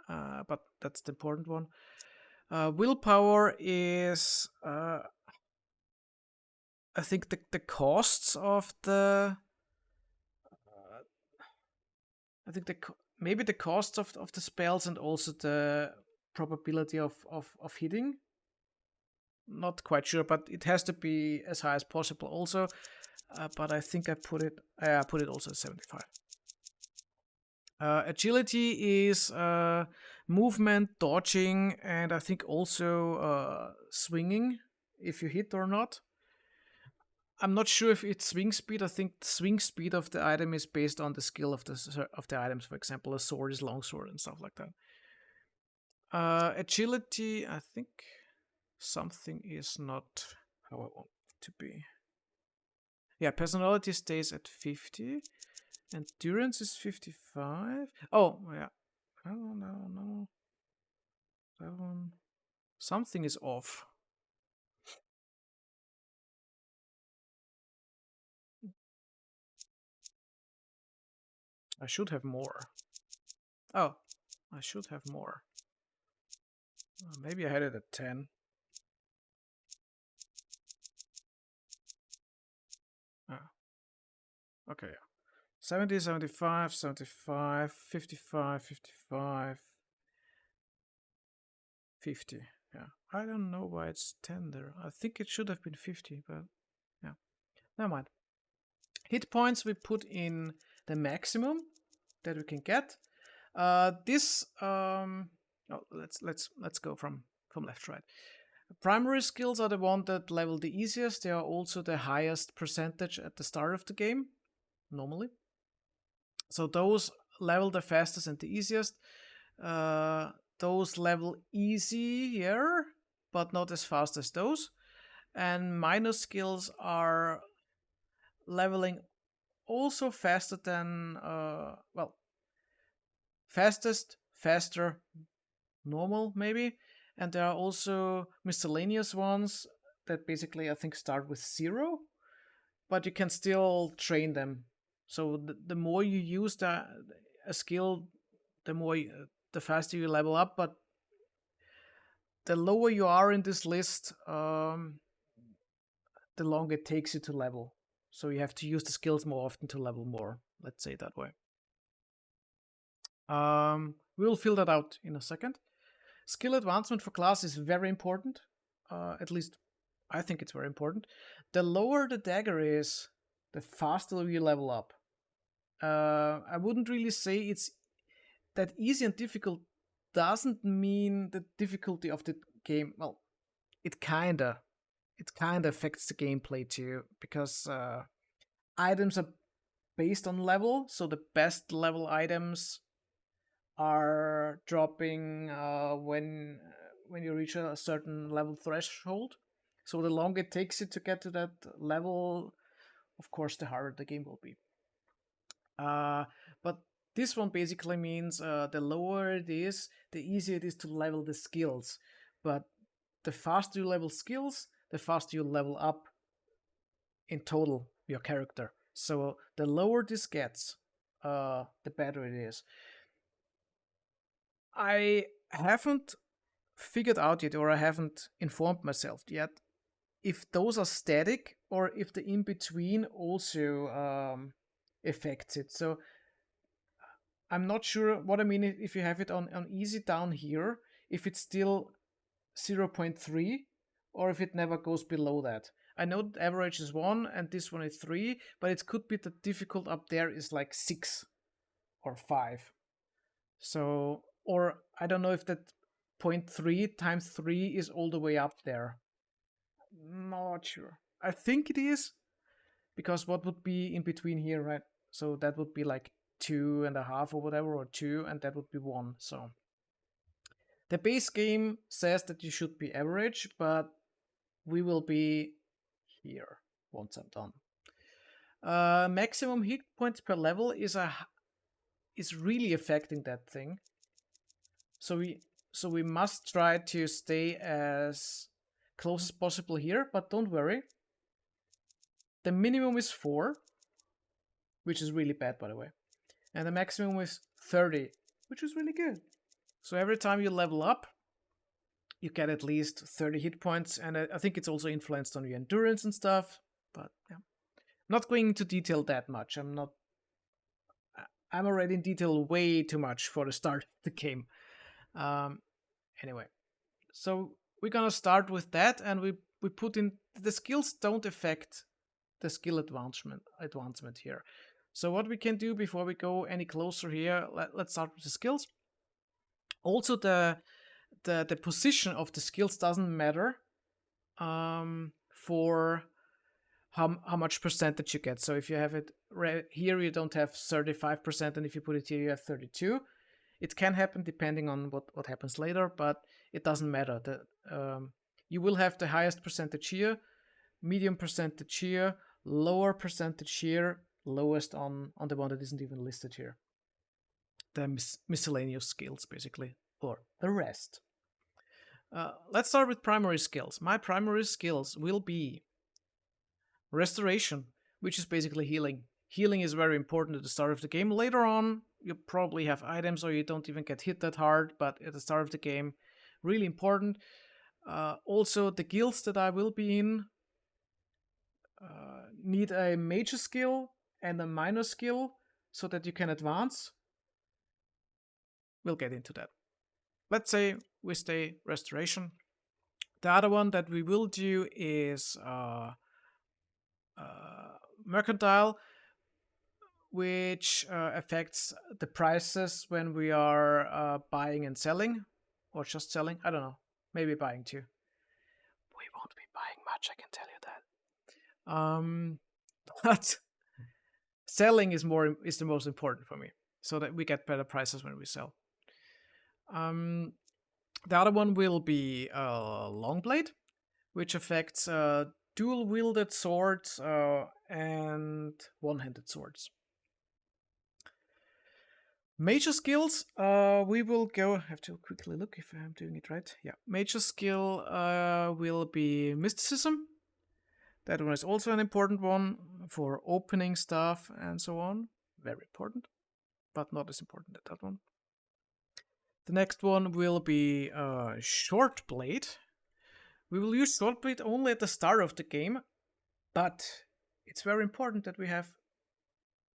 But that's the important one. Willpower is, I think, the costs of the. I think maybe the costs of the spells and also the probability of hitting. Not quite sure, but it has to be as high as possible also. But I think I put it also at 75. Agility is movement, dodging, and I think also swinging, if you hit or not. I'm not sure if it's swing speed. I think the swing speed of the item is based on the skill of the items. For example, a sword is longsword and stuff like that. Agility, I think something is not how I want it to be. Yeah, personality stays at 50. Endurance is 55. Oh, yeah. No. That one. Something is off. I should have more. Oh, I should have more. Maybe I had it at 10. Okay. 70, 75, 75, 55, 55, 50. Yeah. I don't know why it's 10 there. I think it should have been 50, but yeah. Never mind. Hit points we put in the maximum that we can get. Let's go from left to right. Primary skills are the one that level the easiest. They are also the highest percentage at the start of the game, normally. So those level the fastest and the easiest. Those level easier, but not as fast as those. And minor skills are leveling also faster than, fastest, faster, normal maybe. And there are also miscellaneous ones that basically I think start with 0, but you can still train them. So the more you use a skill, the faster you level up. But the lower you are in this list, the longer it takes you to level. So you have to use the skills more often to level more. Let's say it that way. We'll fill that out in a second. Skill advancement for class is very important. At least I think it's very important. The lower the dagger is, the faster you level up. I wouldn't really say it's that easy and difficult. Doesn't mean the difficulty of the game. Well, it kinda affects the gameplay too, because items are based on level. So the best level items are dropping when you reach a certain level threshold. So the longer it takes you to get to that level, of course, the harder the game will be. But this one basically means the lower it is, the easier it is to level the skills. But the faster you level skills, the faster you level up in total your character. So the lower this gets, the better it is. I haven't figured out yet, or I haven't informed myself yet, if those are static or if the in-between also affects it. So I'm not sure what I mean if you have it on easy down here, if it's still 0.3 or if it never goes below that. I know the average is 1 and this one is 3, but it could be that difficult up there is like 6 or 5. So, or I don't know if that 0.3 times 3 is all the way up there. Not sure. I think it is, because what would be in between here, right? So that would be like 2.5 or whatever, or 2, and that would be 1. So the base game says that you should be average, but we will be here once I'm done. Maximum hit points per level is really affecting that thing. So we must try to stay as close as possible here, but don't worry. The minimum is 4, which is really bad, by the way. And the maximum is 30, which is really good. So every time you level up, you get at least 30 hit points, and I think it's also influenced on your endurance and stuff, but yeah. Not going into detail that much. I'm already in detail way too much for the start of the game. Anyway, so we're gonna start with that, and we put in the skills don't affect the skill advancement here. So what we can do before we go any closer here, let's start with the skills. Also, the position of the skills doesn't matter for how much percentage you get. So if you have it here, you don't have 35%, and if you put it here, you have 32. It can happen depending on what happens later, but it doesn't matter. You will have the highest percentage here, medium percentage here, lower percentage here, lowest on the one that isn't even listed here. The miscellaneous skills, basically, or the rest. Let's start with primary skills. My primary skills will be restoration, which is basically healing. Healing is very important at the start of the game. Later on, you probably have items or you don't even get hit that hard, but at the start of the game, really important. Also, the guilds that I will be in need a major skill and a minor skill so that you can advance. We'll get into that. Let's say we stay restoration. The other one that we will do is mercantile, which affects the prices when we are buying and selling, or just selling. I don't know. Maybe buying too. We won't be buying much, I can tell you that. But selling is the most important for me, so that we get better prices when we sell. The other one will be Longblade, which affects dual-wielded swords and one-handed swords. Major skills, we will go. I have to quickly look if I'm doing it right. Yeah, major skill will be mysticism. That one is also an important one for opening stuff and so on. Very important, but not as important as that one. The next one will be short blade. We will use short blade only at the start of the game, but it's very important that we have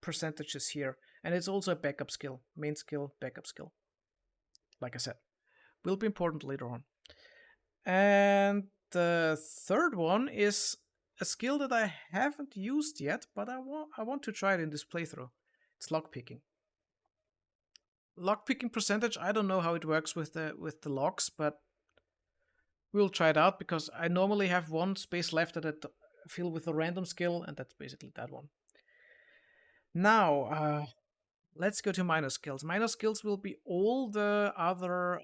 percentages here. And it's also a backup skill, main skill, backup skill. Like I said, will be important later on. And the third one is a skill that I haven't used yet, but I want to try it in this playthrough. It's lockpicking. Lockpicking percentage, I don't know how it works with the locks, but we'll try it out, because I normally have one space left that I fill with a random skill, and that's basically that one. Now, let's go to minor skills. Minor skills will be all the other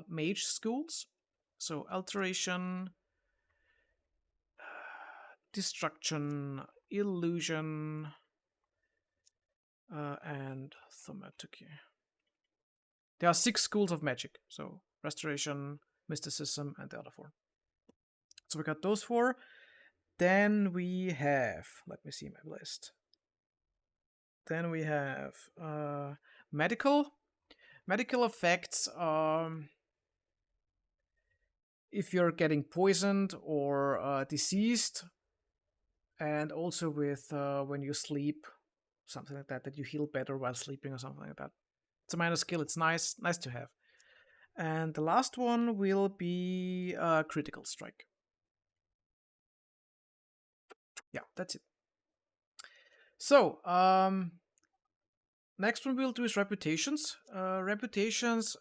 mage schools. So alteration, destruction, illusion, and thaumaturgy. There are 6 schools of magic. So restoration, mysticism, and the other 4. So we got those 4. Then we have, let me see my list. Then we have medical. Medical affects if you're getting poisoned or diseased, and also with when you sleep, something like that, that you heal better while sleeping or something like that. It's a minor skill. It's nice to have. And the last one will be critical strike. Yeah, that's it. So, next one we'll do is reputations. Reputations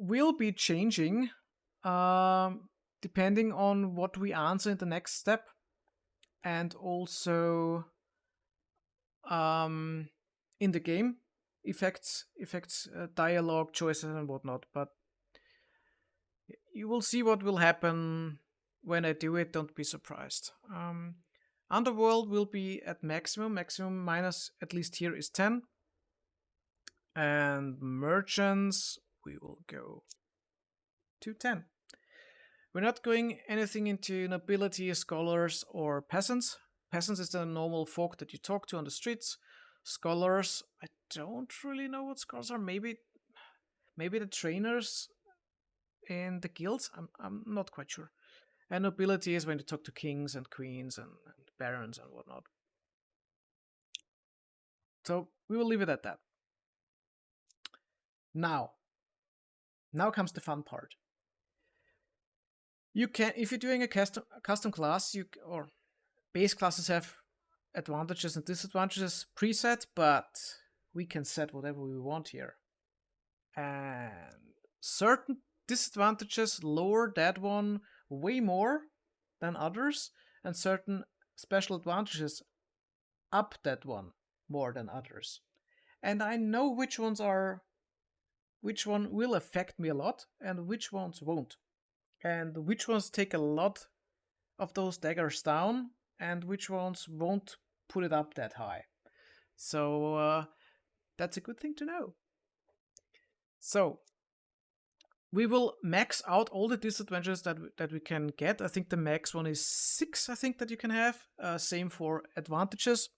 will be changing depending on what we answer in the next step, and also in the game effects, dialogue choices and whatnot. But you will see what will happen when I do it. Don't be surprised. Underworld will be at maximum. Maximum minus, at least here, is 10. And merchants, we will go to 10. We're not going anything into nobility, scholars, or peasants. Peasants is the normal folk that you talk to on the streets. Scholars, I don't really know what scholars are. Maybe the trainers in the guilds. I'm not quite sure. And nobility is when you talk to kings and queens and barons and whatnot. So we will leave it at that. Now comes the fun part. You can, if you're doing a custom class, or base classes have advantages and disadvantages preset, but we can set whatever we want here. And certain disadvantages lower that one way more than others, and certain special advantages up that one more than others. And I know which one will affect me a lot and which ones won't, and which ones take a lot of those daggers down and which ones won't put it up that high. So that's a good thing to know. So we will max out all the disadvantages that we can get. I think the max one is 6, I think, that you can have. Same for advantages.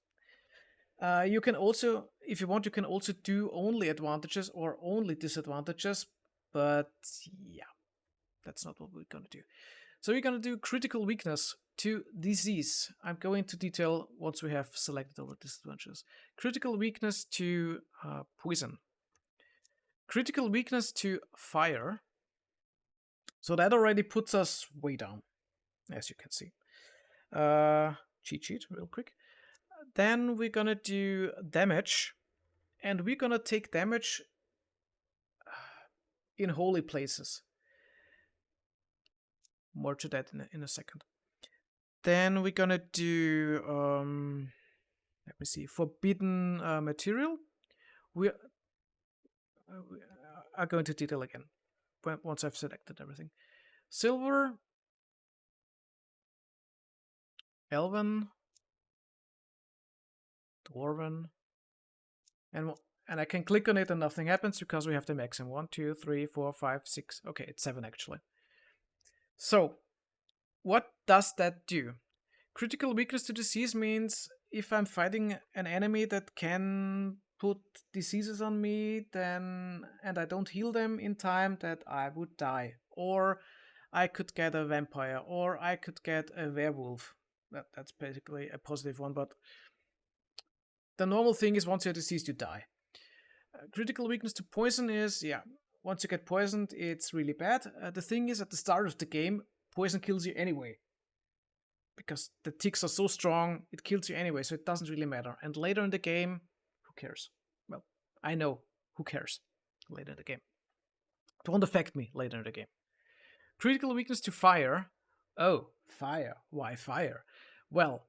You can also, if you want, you can also do only advantages or only disadvantages. But yeah, that's not what we're going to do. So we're going to do critical weakness to disease. I'm going to detail once we have selected all the disadvantages. Critical weakness to poison. Critical weakness to fire. So that already puts us way down, as you can see. Cheat sheet, real quick. Then we're gonna do damage, and we're gonna take damage in holy places. More to that in a second. Then we're gonna do, let me see, forbidden material. We are going to detail again once I've selected everything. Silver, Elven, Dwarven, and I can click on it and nothing happens because we have the maximum. 1, 2, 3, 4, 5, 6. Okay, it's 7 actually. So, what does that do? Critical weakness to disease means if I'm fighting an enemy that can put diseases on me, then and I don't heal them in time, that I would die. Or I could get a vampire, or I could get a werewolf. That's basically a positive one, but the normal thing is once you're diseased, you die. Critical weakness to poison is, yeah, once you get poisoned, it's really bad. The thing is, at the start of the game, poison kills you anyway. Because the ticks are so strong, it kills you anyway, so it doesn't really matter. And later in the game, who cares? Well, I know, who cares later in the game. It won't affect me later in the game. Critical weakness to fire. Oh, fire. Why fire? Well,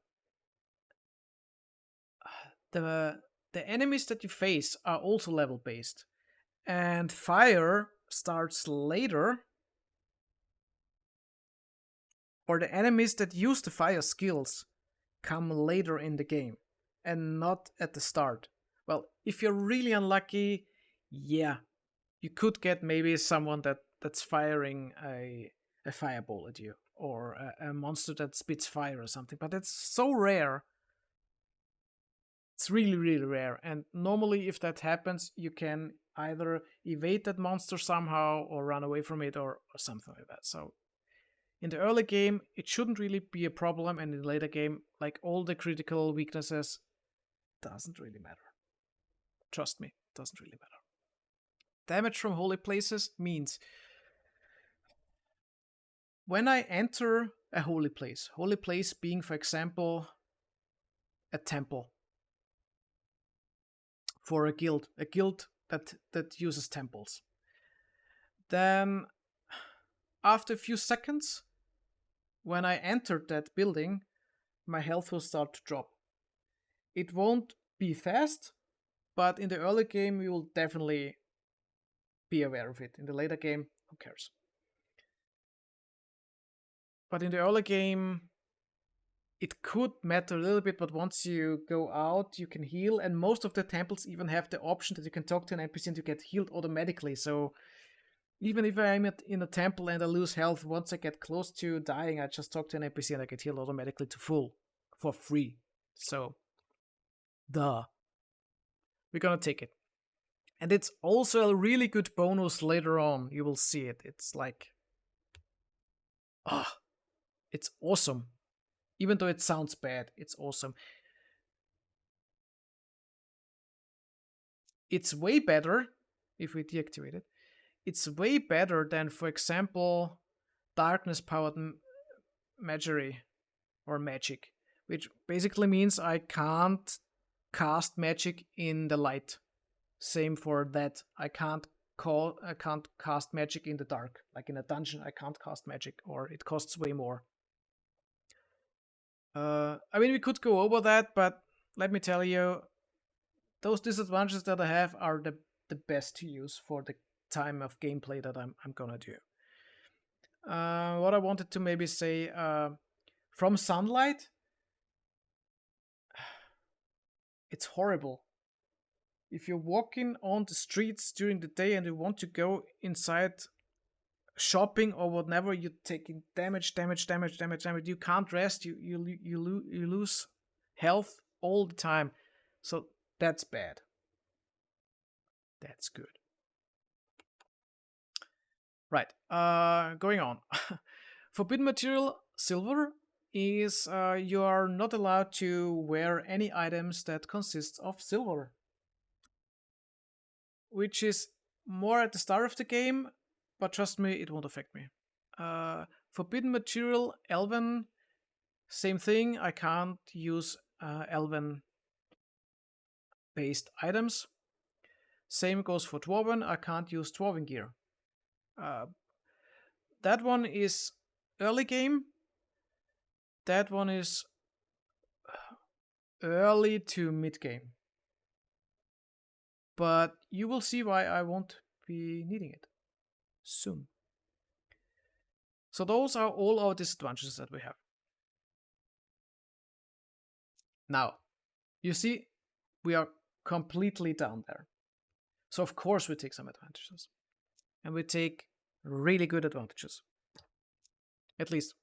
the enemies that you face are also level based, and fire starts later, or the enemies that use the fire skills come later in the game and not at the start. Well, if you're really unlucky, yeah, you could get maybe someone that's firing a fireball at you, or a monster that spits fire or something, but it's so rare. It's really, really rare. And normally if that happens, you can either evade that monster somehow or run away from it or something like that. So in the early game, it shouldn't really be a problem. And in the later game, like all the critical weaknesses, doesn't really matter. Trust me, it doesn't really matter. Damage from holy places means when I enter a holy place being, for example, a temple, for a guild that uses temples. then after a few seconds, when I entered that building, my health will start to drop. It won't be fast, but in the early game, you will definitely be aware of it. In the later game, who cares? But in the early game, it could matter a little bit, but once you go out, you can heal, and most of the temples even have the option that you can talk to an NPC and you get healed automatically. So even if I'm in a temple and I lose health, once I get close to dying, I just talk to an NPC and I get healed automatically to full for free. So, duh. We're gonna take it. And it's also a really good bonus later on. You will see it. It's like, it's awesome. Even though it sounds bad, it's awesome. It's way better if we deactivate it. It's way better than, for example, darkness powered magery or magic, which basically means I can't cast magic in the light. Same for that. I can't cast magic in the dark. Like in a dungeon, I can't cast magic, or it costs way more. I mean, we could go over that, but let me tell you, those disadvantages that I have are the best to use for the time of gameplay that I'm gonna do. What I wanted to maybe say, from sunlight, it's horrible. If you're walking on the streets during the day and you want to go inside shopping or whatever, you're taking damage. You can't rest. You lose health all the time. So that's bad. That's good. Right. Going on. Forbidden material silver is you are not allowed to wear any items that consist of silver, which is more at the start of the game, but trust me, it won't affect me. Forbidden material elven, same thing. I can't use elven based items. Same goes for dwarven. I can't use dwarven gear. That one is early game. That one is early to mid game. But you will see why I won't be needing it soon. So those are all our disadvantages that we have. Now, you see, we are completely down there. So of course we take some advantages. And we take really good advantages. At least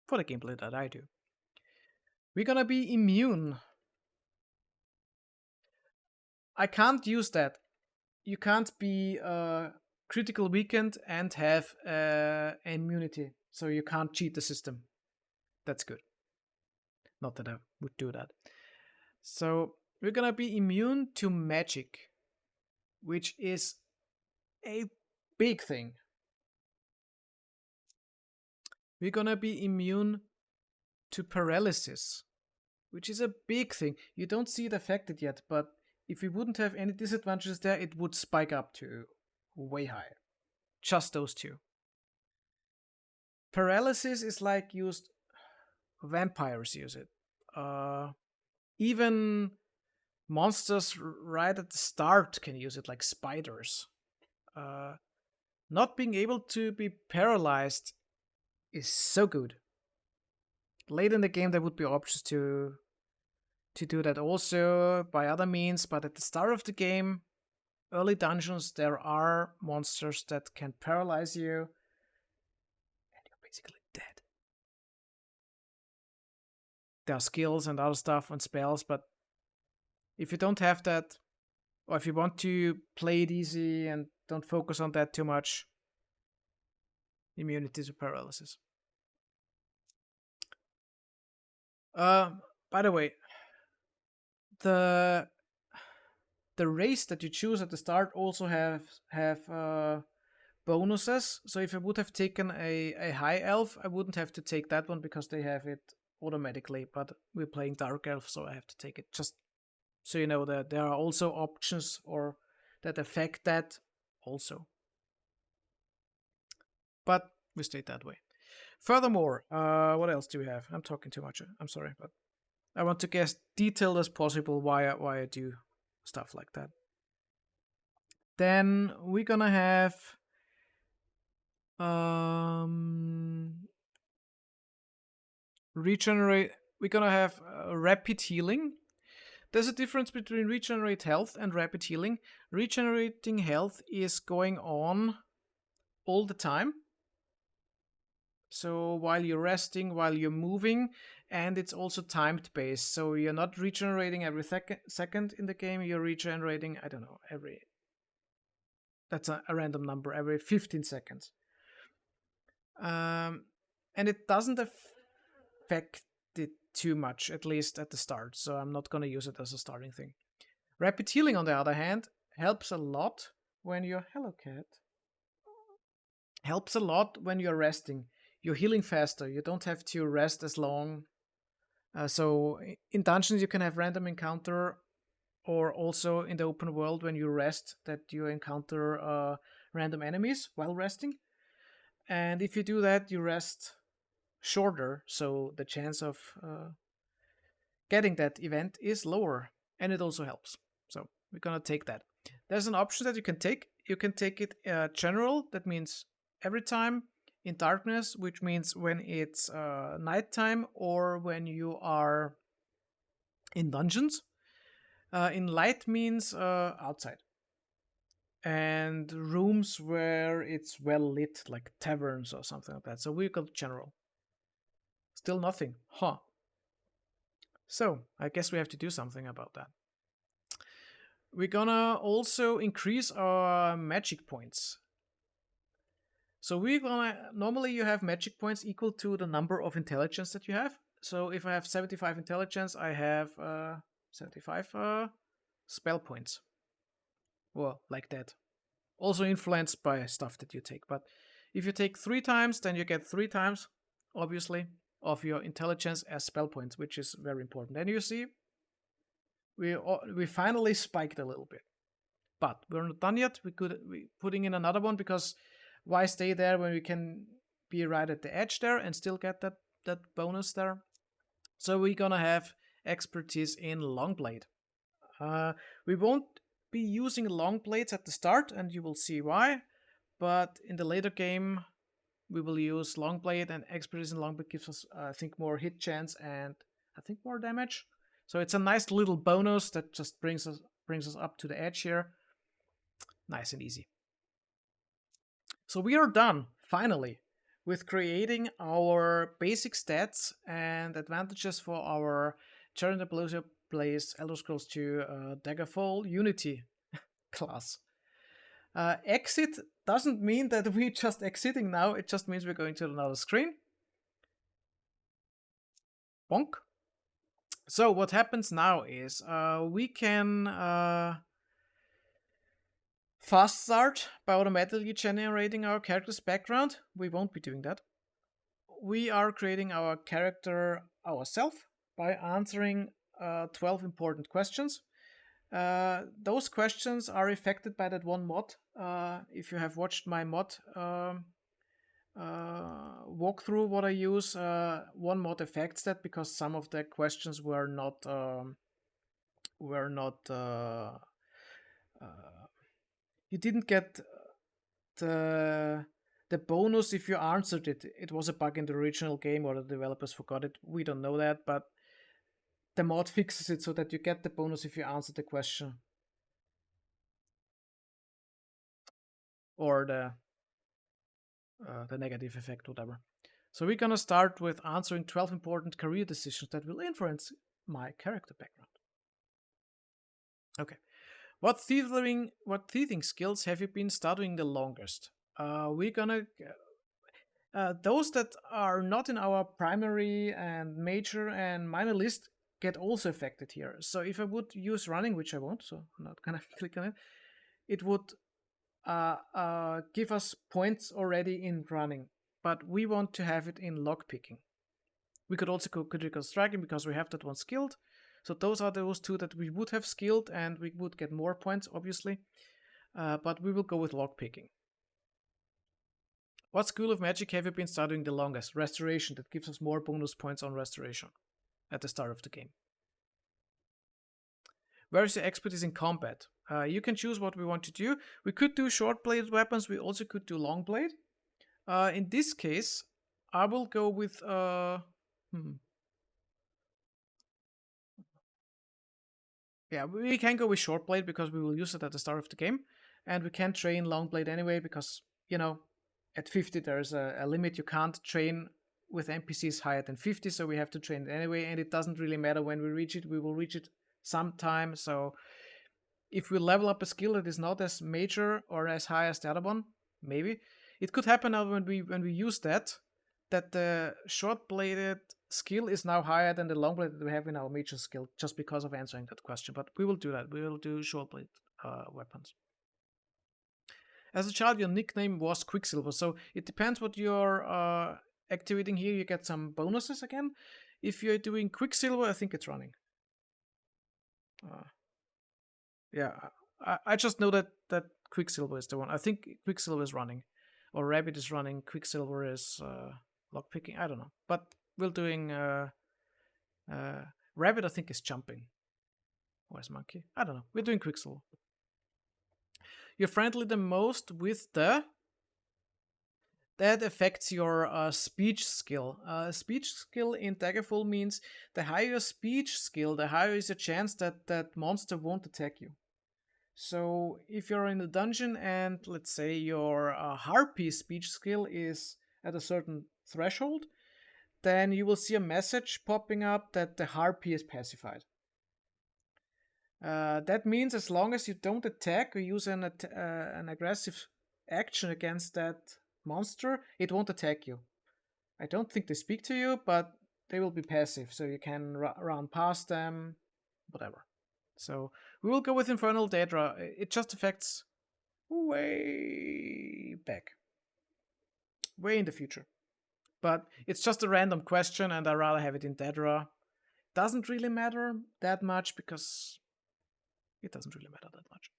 for the gameplay that I do. We're gonna be immune. I can't use that. You can't be critical weakened and have immunity. So you can't cheat the system. That's good. Not that I would do that. So we're gonna be immune to magic, which is a big thing. We're gonna be immune to paralysis, which is a big thing. You don't see it affected yet, but if we wouldn't have any disadvantages there, it would spike up to way higher. Just those two. Paralysis is like used, vampires use it. Even monsters right at the start can use it, like spiders. Not being able to be paralyzed is so good. Late in the game, there would be options to do that also by other means, but at the start of the game, early dungeons, there are monsters that can paralyze you, and you're basically dead. There are skills and other stuff and spells, but if you don't have that, or if you want to play it easy and don't focus on that too much, immunity to paralysis. By the way, the race that you choose at the start also have bonuses. So if I would have taken a high elf, I wouldn't have to take that one because they have it automatically. But we're playing dark elf, so I have to take it. Just so you know that there are also options or that affect that also. but we stayed that way. Furthermore, what else do we have? I'm talking too much. I'm sorry, but I want to get as detailed as possible why I do stuff like that. Then we're gonna have regenerate. We're gonna have rapid healing. There's a difference between regenerate health and rapid healing. Regenerating health is going on all the time. So while you're resting, while you're moving, and it's also timed based. So you're not regenerating every second in the game. You're regenerating, I don't know, that's a random number, every 15 seconds. And it doesn't affect it too much, at least at the start. So I'm not going to use it as a starting thing. Rapid healing, on the other hand, helps a lot when you're... Hello, cat. Helps a lot when you're resting. You're healing faster. You don't have to rest as long. So in dungeons, you can have random encounter, or also in the open world when you rest, that you encounter random enemies while resting. And if you do that, you rest shorter, so the chance of getting that event is lower, and it also helps. So we're gonna take that. There's an option that you can take. You can take it general, that means every time. In darkness, which means when it's nighttime or when you are in dungeons. In light means outside. And rooms where it's well lit, like taverns or something like that. So we got general. Still nothing. Huh. So I guess we have to do something about that. We're gonna also increase our magic points. So we're gonna... Normally you have magic points equal to the number of intelligence that you have. So if I have 75 intelligence, I have 75 spell points. Well, like that. Also influenced by stuff that you take. But if you take 3 times, then you get 3 times, obviously, of your intelligence as spell points, which is very important. And you see, we finally spiked a little bit. But we're not done yet. We're putting in another one, because why stay there when we can be right at the edge there and still get that bonus there? So we're gonna have expertise in Longblade. We won't be using long blades at the start, and you will see why. But in the later game, we will use Longblade, and expertise in Longblade gives us, I think, more hit chance and I think more damage. So it's a nice little bonus that just brings us up to the edge here. Nice and easy. So we are done, finally, with creating our basic stats and advantages for our GeraintAmbrosia plays Elder Scrolls 2 Daggerfall Unity class. Exit doesn't mean that we're just exiting now, it just means we're going to another screen. Bonk. So what happens now is we can fast start by automatically generating our character's background. We won't be doing that. We are creating our character ourselves by answering 12 important questions. Those questions are affected by that one mod. If you have watched my mod walkthrough, what I use, one mod affects that, because some of the questions were not you didn't get the bonus if you answered it. It was a bug in the original game, or the developers forgot it. We don't know that, but the mod fixes it so that you get the bonus if you answer the question. Or the negative effect, whatever. So we're gonna start with answering 12 important career decisions that will influence my character background. Okay. What thieving skills have you been studying the longest? We're gonna... those that are not in our primary and major and minor list get also affected here. So if I would use running, which I won't, so I'm not gonna click on it, it would give us points already in running, but we want to have it in lockpicking. We could also go critical striking because we have that one skilled. So those are those 2 that we would have skilled, and we would get more points, obviously. But we will go with lockpicking. What school of magic have you been studying the longest? Restoration. That gives us more bonus points on restoration at the start of the game. Where is your expertise in combat? You can choose what we want to do. We could do short-bladed weapons. We also could do long blade. In this case, I will go with... Yeah, we can go with short blade because we will use it at the start of the game. And we can train long blade anyway because, you know, at 50 there's a limit. You can't train with NPCs higher than 50, so we have to train it anyway. And it doesn't really matter when we reach it. We will reach it sometime. So if we level up a skill that is not as major or as high as the other one, maybe. It could happen now when we use that the short-bladed skill is now higher than the long-bladed that we have in our major skill, just because of answering that question. But we will do that. We will do short-bladed weapons. As a child, your nickname was Quicksilver, so it depends what you're activating here. You get some bonuses again. If you're doing Quicksilver, I think it's running. Yeah, I just know that Quicksilver is the one. I think Quicksilver is running, or Rabbit is running. Quicksilver is lockpicking. I don't know, but we're doing Rabbit. I think is jumping. Where's Monkey? I don't know. We're doing Quicksilver. You're friendly the most with the... That affects your speech skill. Speech skill in Daggerfall means the higher your speech skill, the higher is the chance that that monster won't attack you. So if you're in a dungeon and let's say your harpy speech skill is at a certain threshold, then you will see a message popping up that the harpy is pacified. That means as long as you don't attack or use an aggressive action against that monster, it won't attack you. I don't think they speak to you, but they will be passive, so you can run past them, whatever. So we will go with Infernal Daedra. It just affects way back, way in the future. But it's just a random question, and I'd rather have it in Daedra. Doesn't really matter that much because it doesn't really matter that much.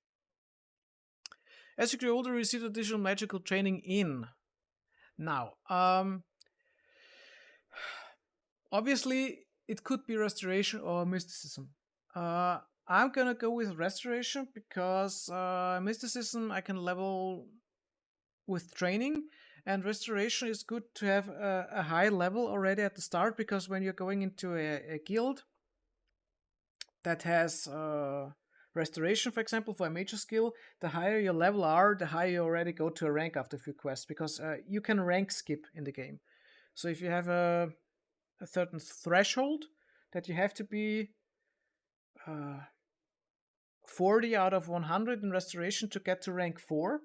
As you grow older, you receive additional magical training in. Now, obviously, it could be Restoration or Mysticism. I'm gonna go with Restoration because Mysticism I can level with training, and Restoration is good to have a high level already at the start, because when you're going into a guild that has Restoration, for example, for a major skill, the higher your level are, the higher you already go to a rank after a few quests, because you can rank skip in the game. So if you have a certain threshold that you have to be 40 out of 100 in Restoration to get to rank 4,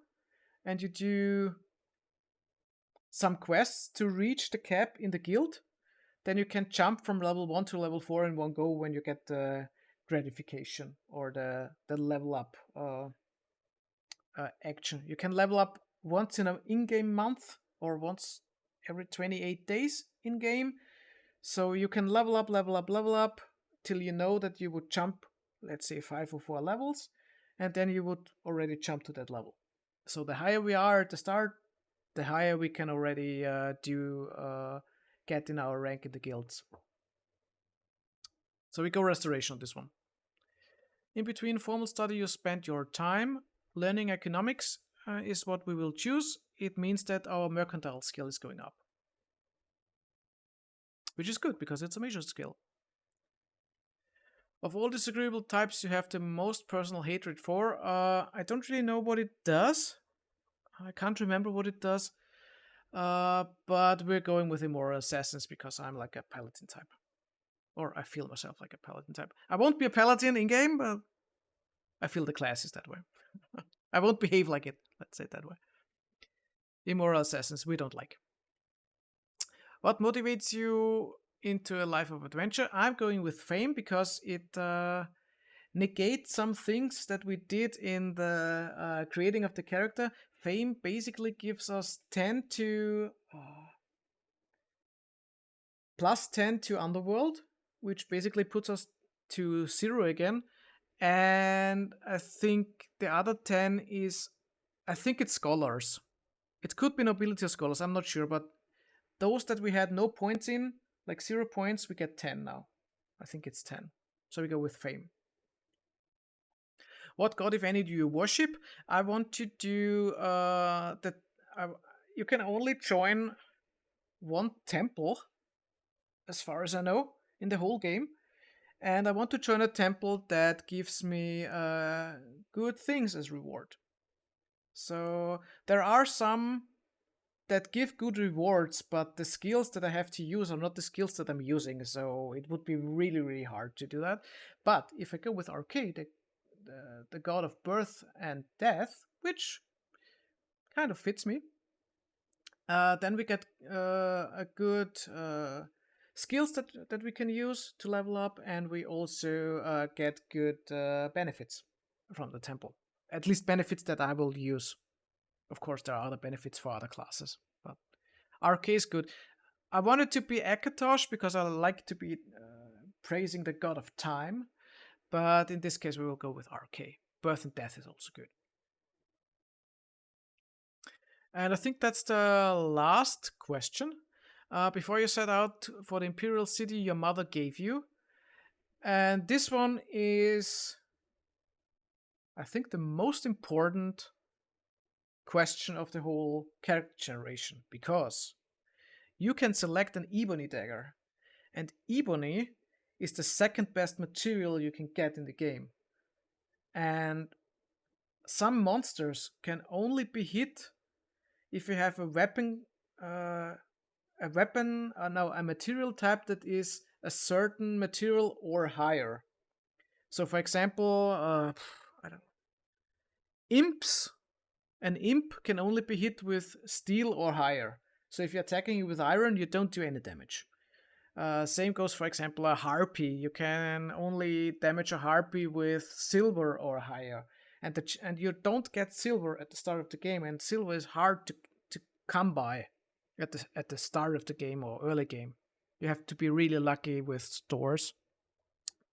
and you do some quests to reach the cap in the guild, then you can jump from level 1 to level 4 in one go when you get the gratification or the level up action. You can level up once in an in-game month or once every 28 days in-game. So you can level up till you know that you would jump, let's say 5 or 4 levels, and then you would already jump to that level. So the higher we are at the start, the higher we can already get in our rank in the guilds. So we go Restoration on this one. In between formal study, you spend your time learning economics is what we will choose. It means that our mercantile skill is going up, which is good because it's a major skill. Of all disagreeable types you have the most personal hatred for, I don't really know what it does. I can't remember what it does. But we're going with Immoral Assassins because I'm like a paladin type. Or I feel myself like a paladin type. I won't be a paladin in-game, but I feel the class is that way. I won't behave like it, let's say it that way. Immoral Assassins, we don't like. What motivates you into a life of adventure? I'm going with Fame because it negates some things that we did in the creating of the character. Fame basically gives us 10 to plus 10 to Underworld, which basically puts us to 0 again. And I think the other 10 is, I think it's Scholars. It could be Nobility or Scholars, I'm not sure, but those that we had no points in, like 0 points, we get 10 now. I think it's 10. So we go with Fame. What god, if any, do you worship? I want to do that. You can only join one temple, as far as I know, in the whole game. And I want to join a temple that gives me good things as reward. So there are some that give good rewards, but the skills that I have to use are not the skills that I'm using, so it would be really, really hard to do that. But if I go with Arcade, the god of birth and death, which kind of fits me, then we get a good skills that we can use to level up, and we also get good benefits from the temple. At least benefits that I will use. Of course, there are other benefits for other classes, but RK is good. I wanted to be Akatosh because I like to be praising the god of time, but in this case we will go with RK. Birth and death is also good. And I think that's the last question. Before you set out for the Imperial City your mother gave you. And this one is, I think, the most important question of the whole character generation, because you can select an ebony dagger, and ebony is the second best material you can get in the game. And some monsters can only be hit if you have a material type that is a certain material or higher. So, for example, I don't know, imps. An imp can only be hit with steel or higher. So if you're attacking it with iron, you don't do any damage. Same goes, for example, a harpy. You can only damage a harpy with silver or higher. And you don't get silver at the start of the game, and silver is hard to come by at the start of the game or early game. You have to be really lucky with stores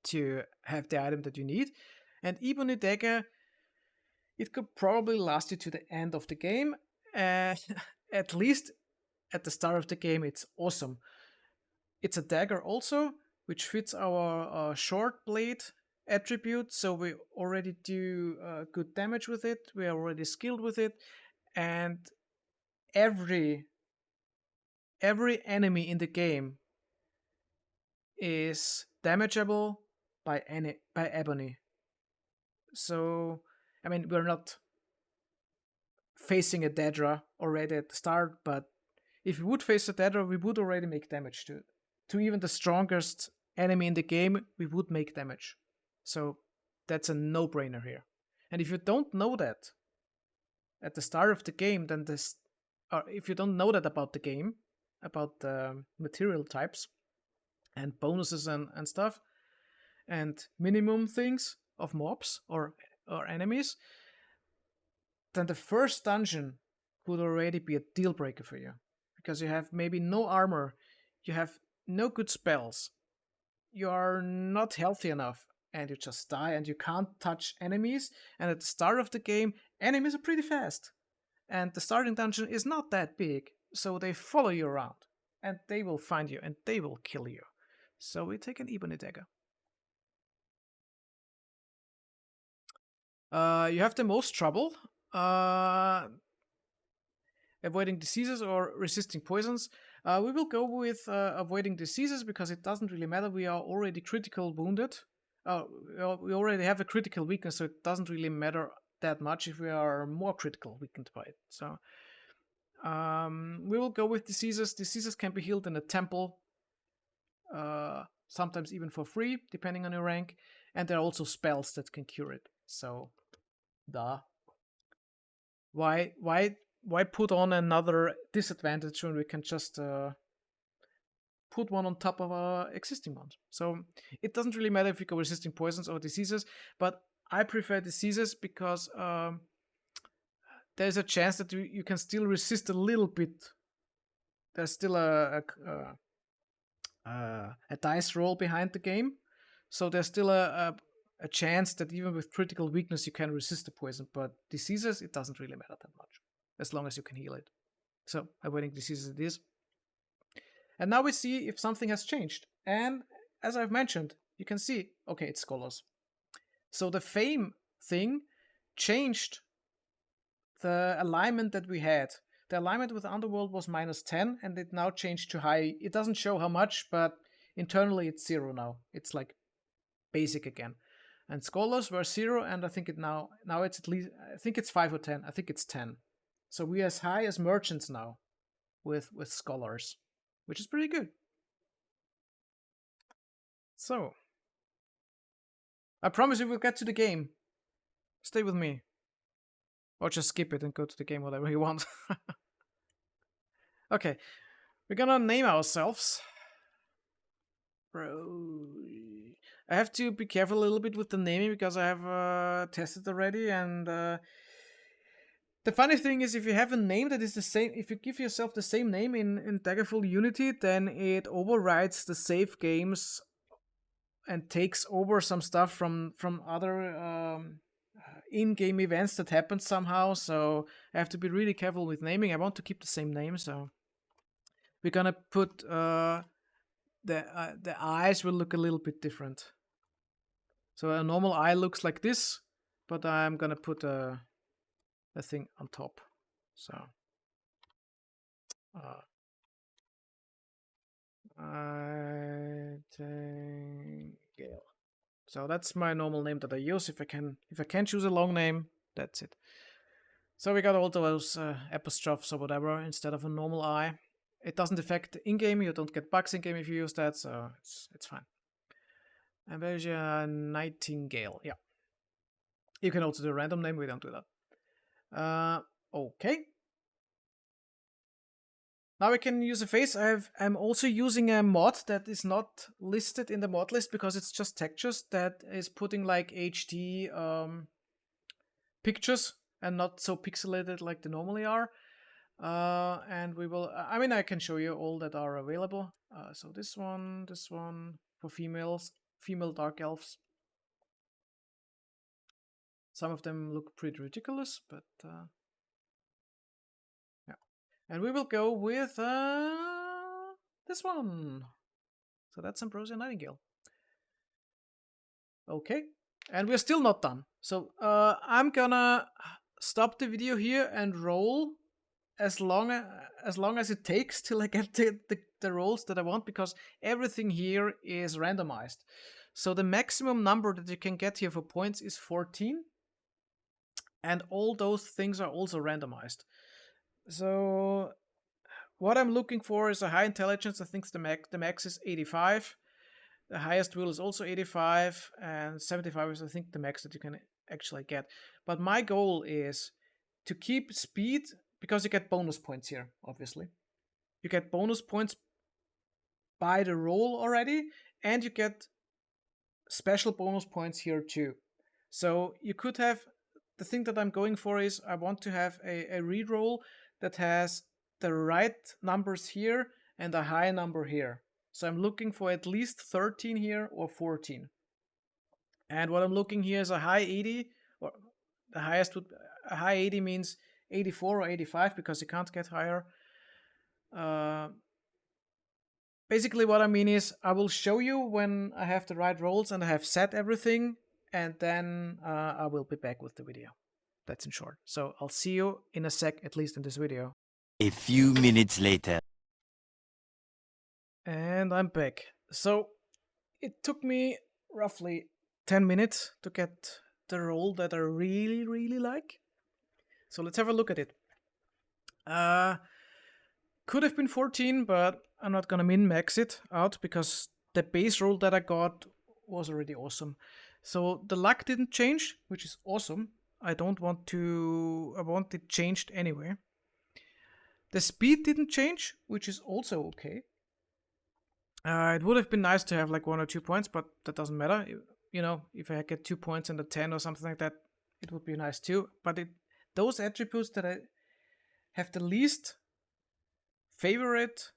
to have the item that you need. And Ebony Dagger, it could probably last you to the end of the game. At least at the start of the game, it's awesome. It's a dagger also, which fits our short blade attribute, so we already do good damage with it. We are already skilled with it, and every enemy in the game is damageable by ebony. So, I mean, we're not facing a Daedra already at the start, but if we would face a Daedra, we would already make damage to it. To even the strongest enemy in the game, we would make damage. So that's a no-brainer here. And if you don't know that at the start of the game, then if you don't know that about the game, about the material types and bonuses and stuff, and minimum things of mobs or enemies, then the first dungeon would already be a deal breaker for you. Because you have maybe no armor, you have no good spells, you are not healthy enough, and you just die, and you can't touch enemies. And at the start of the game, enemies are pretty fast. And the starting dungeon is not that big, so they follow you around. And they will find you, and they will kill you. So we take an Ebony Dagger. You have the most trouble avoiding diseases or resisting poisons. We will go with avoiding diseases because it doesn't really matter. We are already critical wounded. We already have a critical weakness, so it doesn't really matter that much if we are more critical weakened by it. So we will go with diseases. Diseases can be healed in a temple, sometimes even for free, depending on your rank. And there are also spells that can cure it. So, why put on another disadvantage when we can just put one on top of our existing ones? So it doesn't really matter if you go resisting poisons or diseases, but I prefer diseases because there's a chance that you can still resist a little bit. There's still a dice roll behind the game, so there's still a chance that even with critical weakness you can resist the poison. But diseases, it doesn't really matter that much, as long as you can heal it. So awaiting disease as it is. And now we see if something has changed. And as I've mentioned, you can see, okay, it's scholars. So the fame thing changed the alignment that we had. The alignment with Underworld was -10, and it now changed to high. It doesn't show how much, but internally it's 0 now. It's like basic again. And scholars were 0, and I think it now it's at least, I think it's 5 or 10. I think it's 10. So we're as high as merchants now with scholars, which is pretty good. So I promise you we'll get to the game. Stay with me. Or just skip it and go to the game, whatever you want. Okay, we're gonna name ourselves. Bro, I have to be careful a little bit with the naming because I have tested already, and the funny thing is, if you have a name that is the same, if you give yourself the same name in Daggerfall Unity, then it overrides the save games and takes over some stuff from other in-game events that happen somehow. So I have to be really careful with naming. I want to keep the same name, so we're gonna put the eyes will look a little bit different. So a normal eye looks like this, but I'm gonna put a thing on top. So Gale. So that's my normal name that I use. If I can choose a long name, that's it. So we got all those apostrophes or whatever instead of a normal I. It doesn't affect in-game. You don't get bugs in-game if you use that, so it's fine. Ambrosia Nightingale. Yeah. You can also do a random name. We don't do that. Okay. Now we can use a face. I'm also using a mod that is not listed in the mod list because it's just textures that is putting like HD pictures and not so pixelated like they normally are. And we will, I mean, I can show you all that are available. So this one for females, female dark elves. Some of them look pretty ridiculous, but yeah. And we will go with this one. So that's Ambrosia Nightingale. Okay, and we're still not done. So I'm gonna stop the video here and roll as long as it takes till I get the rolls that I want, because everything here is randomized. So the maximum number that you can get here for points is 14, and all those things are also randomized. So what I'm looking for is a high intelligence. I think the max is 85. The highest will is also 85, and 75 is I think the max that you can actually get. But my goal is to keep speed, because you get bonus points here, obviously. You get bonus points by the roll already, and you get special bonus points here too. So you could have, the thing that I'm going for is I want to have a reroll that has the right numbers here and a high number here. So I'm looking for at least 13 here or 14. And what I'm looking here is a high 80, or the highest would, a high 80 means 84 or 85 because you can't get higher. Basically what I mean is I will show you when I have the right rolls and I have set everything, and then I will be back with the video. That's in short. So I'll see you in a sec, at least in this video. A few minutes later. And I'm back. So it took me roughly 10 minutes to get the roll that I really, really like. So let's have a look at it. Could have been 14, but I'm not gonna min-max it out because the base roll that I got was already awesome. So the luck didn't change, which is awesome. I want it changed anyway. The speed didn't change, which is also okay. It would have been nice to have like 1 or 2 points, but that doesn't matter. You know, if I get 2 points and a 10 or something like that, it would be nice too. But those attributes that I have the least favorite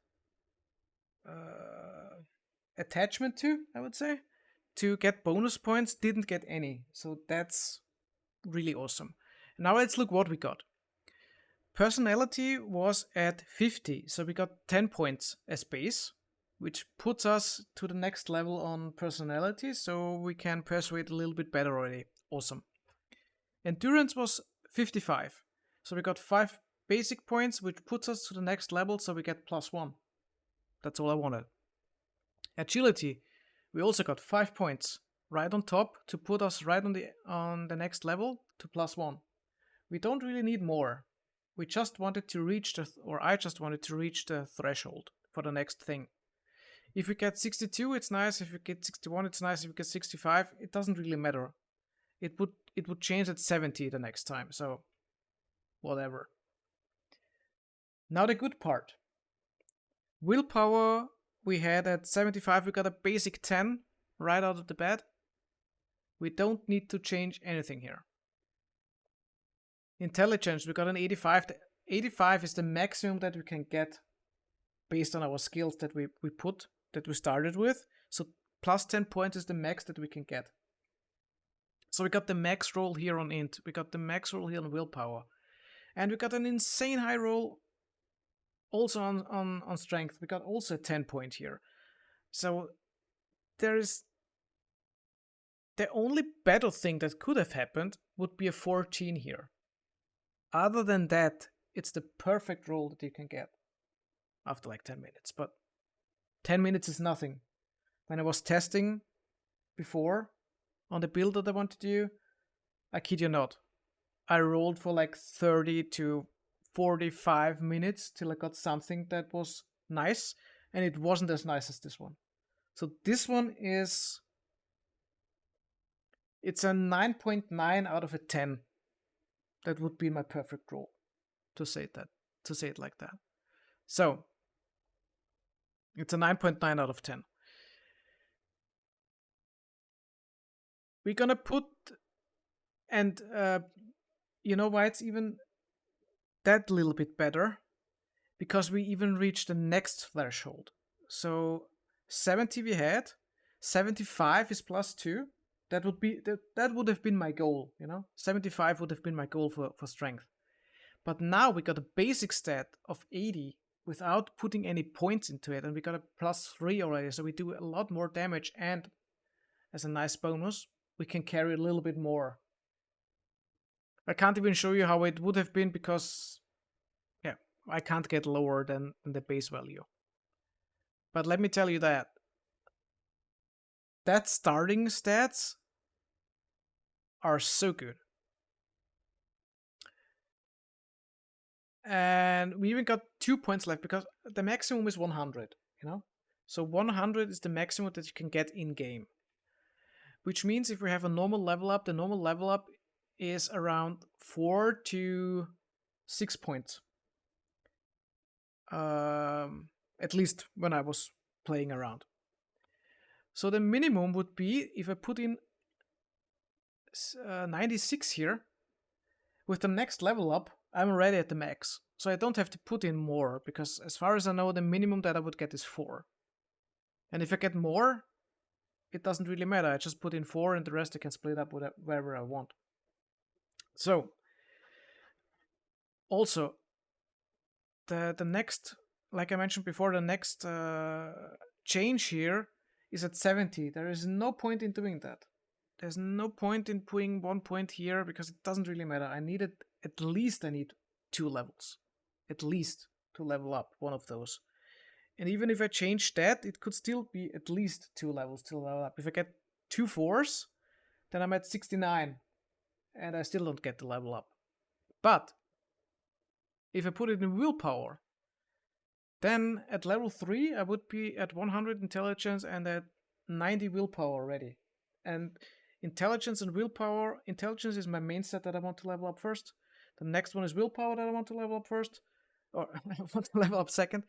attachment to, I would say, to get bonus points, didn't get any. So that's really awesome. Now let's look what we got. Personality was at 50, so we got 10 points as base, which puts us to the next level on personality, so we can persuade a little bit better already. Awesome. Endurance was 55, so we got 5 basic points, which puts us to the next level, so we get +1. That's all I wanted. Agility, we also got 5 points right on top to put us right on the next level to +1. We don't really need more. We just wanted to reach I just wanted to reach the threshold for the next thing. If we get 62, it's nice. If we get 61, it's nice. If we get 65, it doesn't really matter. It would change at 70 the next time, so whatever. Now the good part. Willpower we had at 75, we got a basic 10 right out of the bat. We don't need to change anything here. Intelligence, we got an 85. The 85 is the maximum that we can get based on our skills that we started with. So plus 10 points is the max that we can get. So we got the max roll here on int. We got the max roll here on willpower. And we got an insane high roll also on strength. We got also a 10 point here. So there is the only better thing that could have happened would be a 14 here. Other than that, it's the perfect roll that you can get after like 10 minutes. But 10 minutes is nothing. When I was testing before on the build that I want to do, I kid you not, I rolled for like 30 to 45 minutes till I got something that was nice, and it wasn't as nice as this one. So this one it's a 9.9 out of a 10. That would be my perfect roll, to say it like that. So it's a 9.9 out of 10. We're gonna put, and you know why it's even that little bit better? Because we even reached the next threshold. So 70 we had, 75 is +2. That would have been my goal, 75 would have been my goal for strength. But now we got a basic stat of 80 without putting any points into it, and we got a +3 already, so we do a lot more damage, and as a nice bonus, we can carry a little bit more. I can't even show you how it would have been because, yeah, I can't get lower than the base value. But let me tell you that starting stats are so good. And we even got 2 points left because the maximum is 100, So 100 is the maximum that you can get in game. Which means if we have a normal level up, the normal level up is around 4 to 6 points. At least when I was playing around. So the minimum would be, if I put in 96 here, with the next level up, I'm already at the max. So I don't have to put in more, because as far as I know, the minimum that I would get is 4. And if I get more, it doesn't really matter. I just put in 4 and the rest I can split up wherever I want. So, also, the next, like I mentioned before, the next change here is at 70. There is no point in doing that. There's no point in putting 1 point here because it doesn't really matter. I need 2 levels. At least to level up one of those. And even if I change that, it could still be at least 2 levels to level up. If I get 2 4s, then I'm at 69. And I still don't get the level up. But if I put it in willpower, then at level 3 I would be at 100 intelligence and at 90 willpower already. And intelligence and willpower, intelligence is my main set that I want to level up first. The next one is willpower that I want to level up first, or I want to level up second.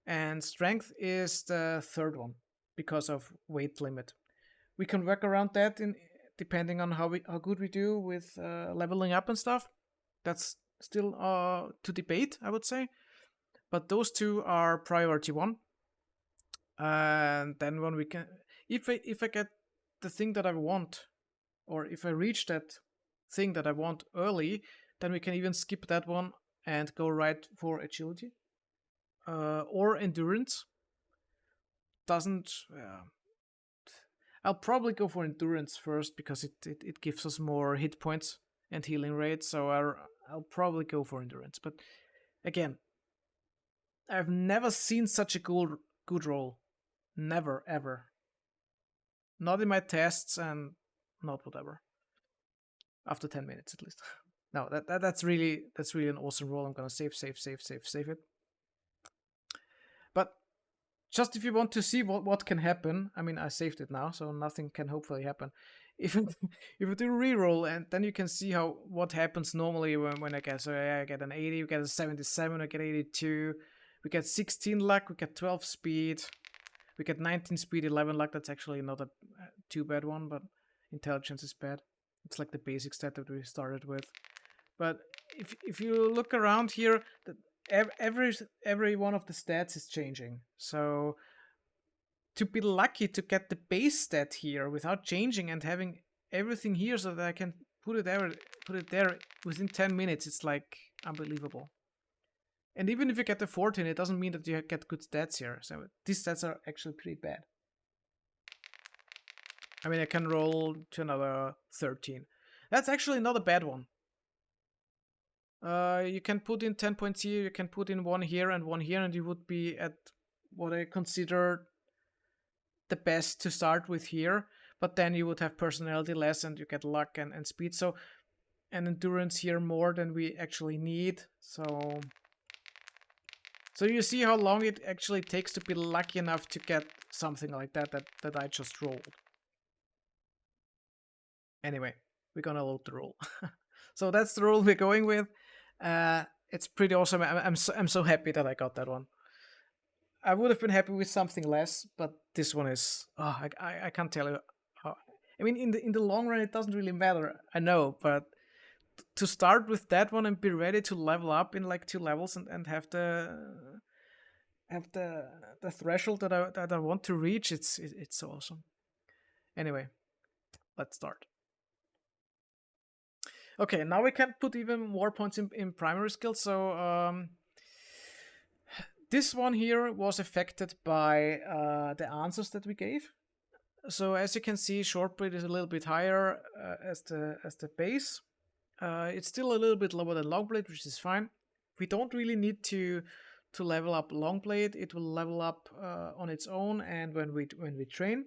And strength is the third one because of weight limit. We can work around that depending on how good we do with leveling up and stuff. That's still to debate, I would say. But those 2 are priority 1. And then when we can, if I get the thing that I want, or if I reach that thing that I want early, then we can even skip that one and go right for agility or endurance. Doesn't. I'll probably go for endurance first because it gives us more hit points and healing rate. So I'll probably go for endurance. But again, I've never seen such a good roll. Never ever. Not in my tests and not whatever. After 10 minutes at least. No, that's really an awesome roll. I'm gonna save it. But just if you want to see what can happen, I mean, I saved it now, so nothing can hopefully happen. If if you do reroll, and then you can see what happens normally when I get. So yeah, I get an 80, we get a 77, I get 82, we get 16 luck, we get 12 speed, we get 19 speed, 11 luck. That's actually not a too bad one, but intelligence is bad. It's like the basic stat that we started with. But if you look around here, every one of the stats is changing. So to be lucky to get the base stat here without changing and having everything here so that I can put it there within 10 minutes, it's like unbelievable. And even if you get the 14, it doesn't mean that you get good stats here. So these stats are actually pretty bad. I mean, I can roll to another 13. That's actually not a bad one. You can put in 10 points here, you can put in one here, and you would be at what I consider the best to start with here. But then you would have personality less, and you get luck and speed. So, and endurance here more than we actually need. So you see how long it actually takes to be lucky enough to get something like that I just rolled. Anyway, we're gonna load the roll. So that's the roll we're going with. It's pretty awesome. I'm so happy that I got that one. I would have been happy with something less, but this one is. Oh, I can't tell you. How, I mean, in the long run, it doesn't really matter. I know, but to start with that one and be ready to level up in like 2 levels and have the threshold that I want to reach, it's so awesome. Anyway, let's start. Okay, now we can put even more points in primary skills. So this one here was affected by the answers that we gave. So as you can see, short blade is a little bit higher as the base. It's still a little bit lower than long blade, which is fine. We don't really need to level up long blade. It will level up on its own, and when we train.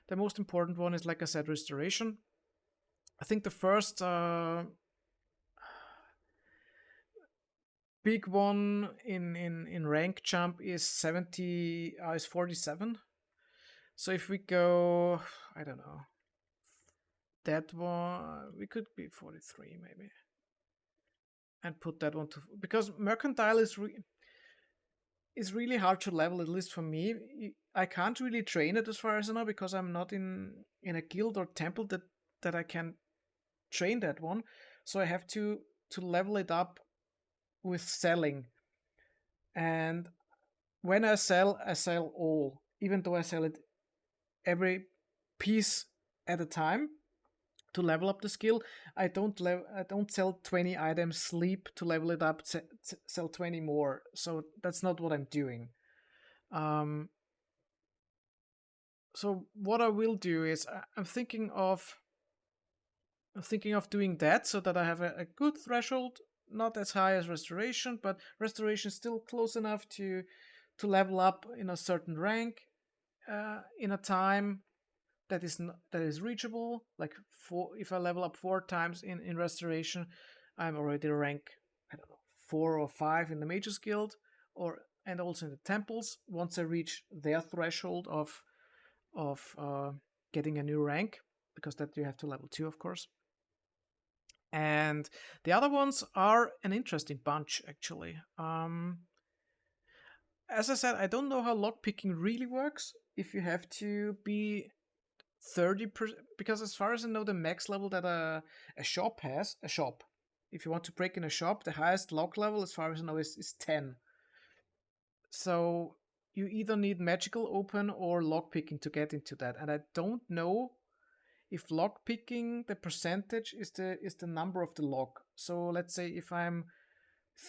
The most important one is, like I said, restoration. I think the first big one in rank jump is 70, is 47. So if we go, I don't know, that one, we could be 43 maybe. And put that one to, because mercantile is really hard to level, at least for me. I can't really train it as far as I know, because I'm not in a guild or temple that I can train that one. So I have to level it up with selling. And when I sell all, even though I sell it every piece at a time to level up the skill. I don't sell 20 items sleep to level it up, sell 20 more. So that's not what I'm doing. So what I will do is I'm thinking of doing that so that I have a good threshold, not as high as restoration, but restoration is still close enough to level up in a certain rank in a time that is reachable. Like if I level up 4 times in restoration, I'm already rank, I don't know, 4 or 5 in the mages guild, and also in the temples. Once I reach their threshold of getting a new rank, because that you have to level 2, of course. And the other ones are an interesting bunch, actually. As I said, I don't know how lockpicking really works. If you have to be 30%, because as far as I know, the max level that a shop has, if you want to break in a shop, the highest lock level, as far as I know, is 10. So you either need magical open or lockpicking to get into that. And I don't know if lockpicking, the percentage is the number of the lock. So let's say if I'm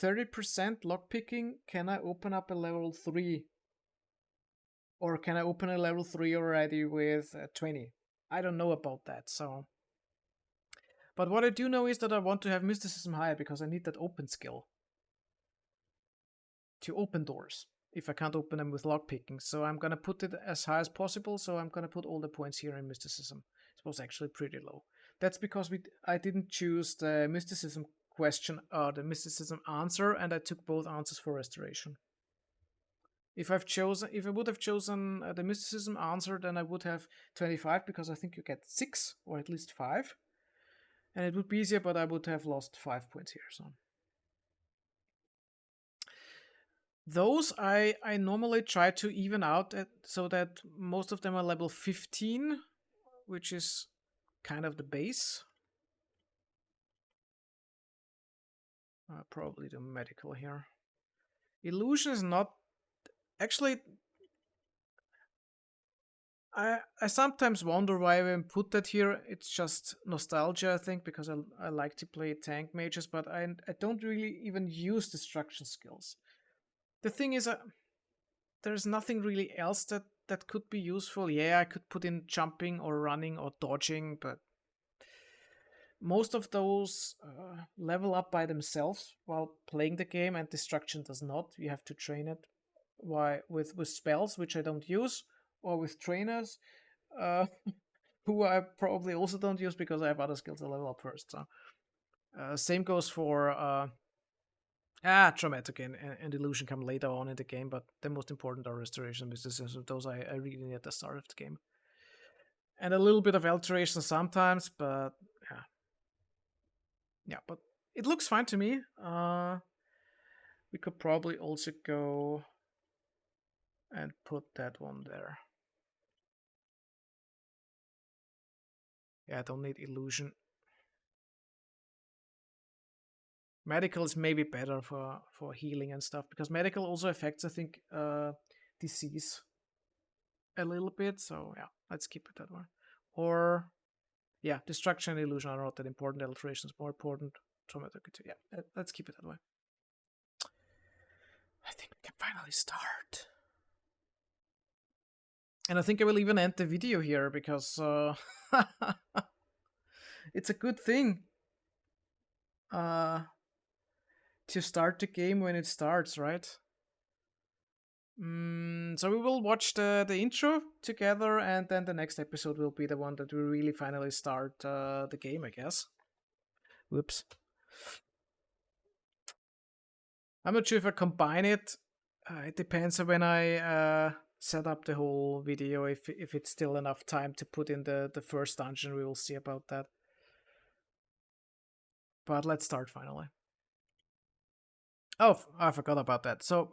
30% lockpicking. Can I open up a level 3? Or can I open a level 3 already with 20? I don't know about that, so... But what I do know is that I want to have mysticism higher because I need that open skill to open doors if I can't open them with lockpicking. So I'm gonna put it as high as possible. So I'm gonna put all the points here in mysticism. It was actually pretty low. That's because I didn't choose the mysticism question or the mysticism answer, and I took both answers for restoration. If I would have chosen the mysticism answer, then I would have 25 because I think you get 6 or at least 5. And it would be easier, but I would have lost 5 points here. So those I normally try to even out so that most of them are level 15, which is kind of the base. Probably the medical here. Illusion is not... Actually, I sometimes wonder why I put that here. It's just nostalgia, I think, because I like to play tank mages, but I don't really even use destruction skills. The thing is, there's nothing really else that could be useful. Yeah, I could put in jumping or running or dodging, but most of those level up by themselves while playing the game, and destruction does not. You have to train it. Why with spells, which I don't use, or with trainers, who I probably also don't use because I have other skills to level up first. So same goes for traumatic and illusion come later on in the game, but the most important are restoration mysticism. Those I really need at the start of the game. And a little bit of alteration sometimes, but yeah. Yeah, but it looks fine to me. We could probably also go and put that one there. Yeah, I don't need illusion. Medical is maybe better for healing and stuff, because medical also affects, I think, disease a little bit. So yeah, let's keep it that way. Or yeah, destruction and illusion are not that important. Alteration is more important. Traumatic, yeah, let's keep it that way. I think we can finally start. And I think I will even end the video here because it's a good thing to start the game when it starts, right? So we will watch the intro together, and then the next episode will be the one that we really finally start the game, I guess. Whoops. I'm not sure if I combine it. It depends on when I set up the whole video, if it's still enough time to put in the first dungeon. We will see about that. But let's start finally. Oh, I forgot about that. So,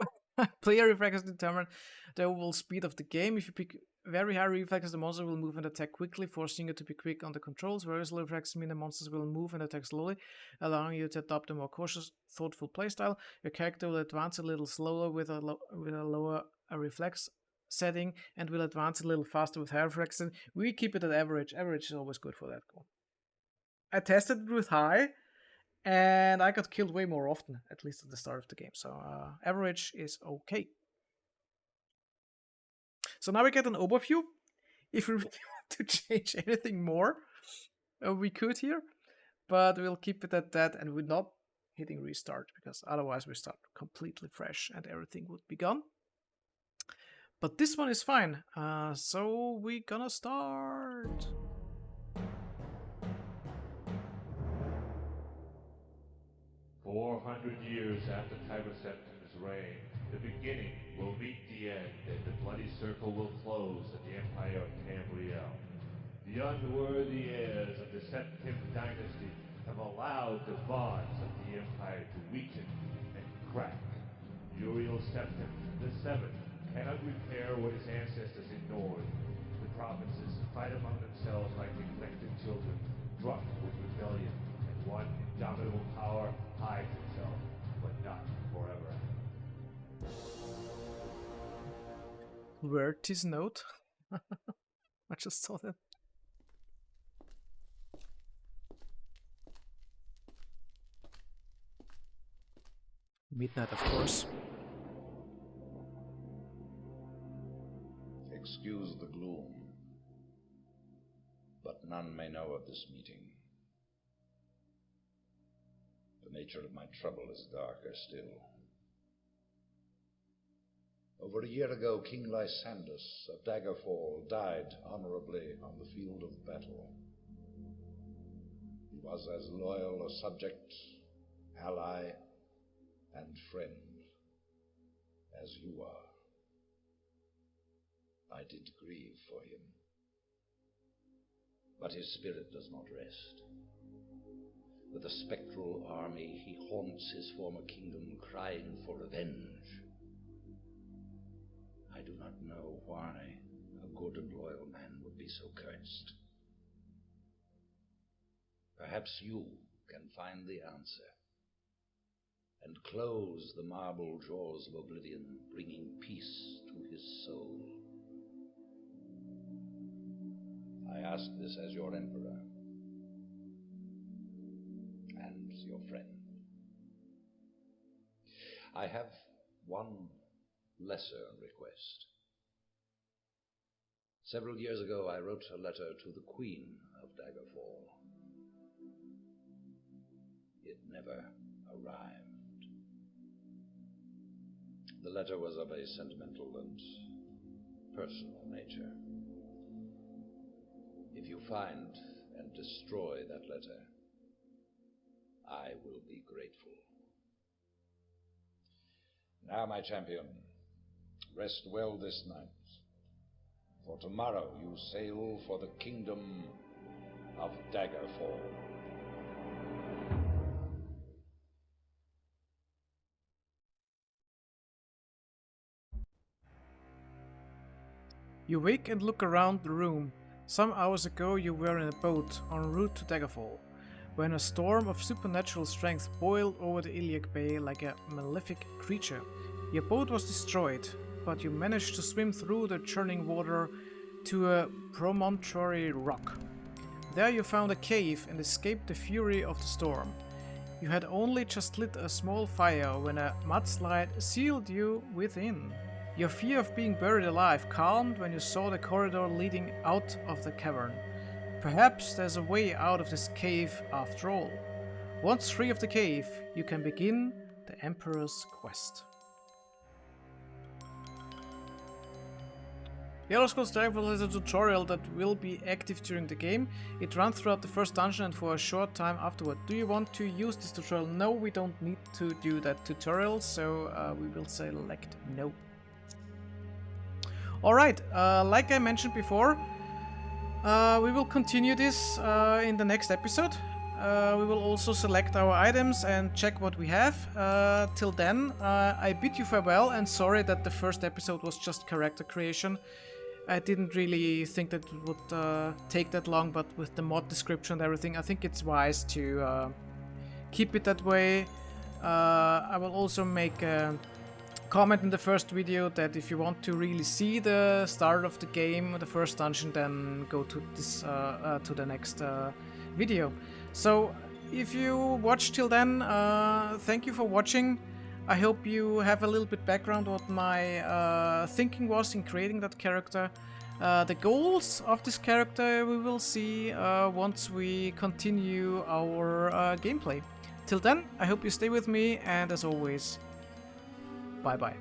player reflexes determine the overall speed of the game. If you pick very high reflexes, the monster will move and attack quickly, forcing you to be quick on the controls. Whereas low reflexes mean the monsters will move and attack slowly, allowing you to adopt a more cautious, thoughtful playstyle. Your character will advance a little slower with a lower reflex setting, and will advance a little faster with higher reflexes. We keep it at average. Average is always good for that goal. I tested it with high, and I got killed way more often, at least at the start of the game. So average is okay. So now we get an overview. If we really want to change anything more, we could here. But we'll keep it at that, and we're not hitting restart, because otherwise we start completely fresh and everything would be gone. But this one is fine. So we're gonna start. 400 years after Tiber Septim's reign, the beginning will meet the end, and the bloody circle will close at the Empire of Cambria. The unworthy heirs of the Septim dynasty have allowed the bonds of the Empire to weaken and crack. Uriel Septim the Seventh cannot repair what his ancestors ignored. The provinces fight among themselves like neglected children, drunk with rebellion, and one indomitable power hides itself, but not forever. Word this note. I just saw that. Midnight, of course. Excuse the gloom, but none may know of this meeting. The nature of my trouble is darker still. Over a year ago, King Lysandus of Daggerfall died honorably on the field of battle. He was as loyal a subject, ally, and friend as you are. I did grieve for him, but his spirit does not rest. With a spectral army, he haunts his former kingdom, crying for revenge. I do not know why a good and loyal man would be so cursed. Perhaps you can find the answer and close the marble jaws of oblivion, bringing peace to his soul. I ask this as your emperor and your friend. I have one lesser request. Several years ago, I wrote a letter to the Queen of Daggerfall. It never arrived. The letter was of a sentimental and personal nature. If you find and destroy that letter, I will be grateful. Now, my champion, rest well this night, for tomorrow you sail for the kingdom of Daggerfall. You wake and look around the room. Some hours ago you were in a boat en route to Daggerfall, when a storm of supernatural strength boiled over the Iliac Bay like a malefic creature. Your boat was destroyed, but you managed to swim through the churning water to a promontory rock. There you found a cave and escaped the fury of the storm. You had only just lit a small fire when a mudslide sealed you within. Your fear of being buried alive calmed when you saw the corridor leading out of the cavern. Perhaps there's a way out of this cave after all. Once free of the cave, you can begin the Emperor's quest. The Elder Scrolls Daggerfall has a tutorial that will be active during the game. It runs throughout the first dungeon and for a short time afterward. Do you want to use this tutorial? No, we don't need to do that tutorial, so we will select no. Alright, like I mentioned before, we will continue this in the next episode. We will also select our items and check what we have. Till then, I bid you farewell and sorry that the first episode was just character creation. I didn't really think that it would take that long, but with the mod description and everything, I think it's wise to keep it that way. I will also make a comment in the first video that if you want to really see the start of the game, the first dungeon, then go to this to the next video. So if you watched till then, thank you for watching. I hope you have a little bit background what my thinking was in creating that character. The goals of this character we will see once we continue our gameplay. Till then, I hope you stay with me, and as always, bye bye.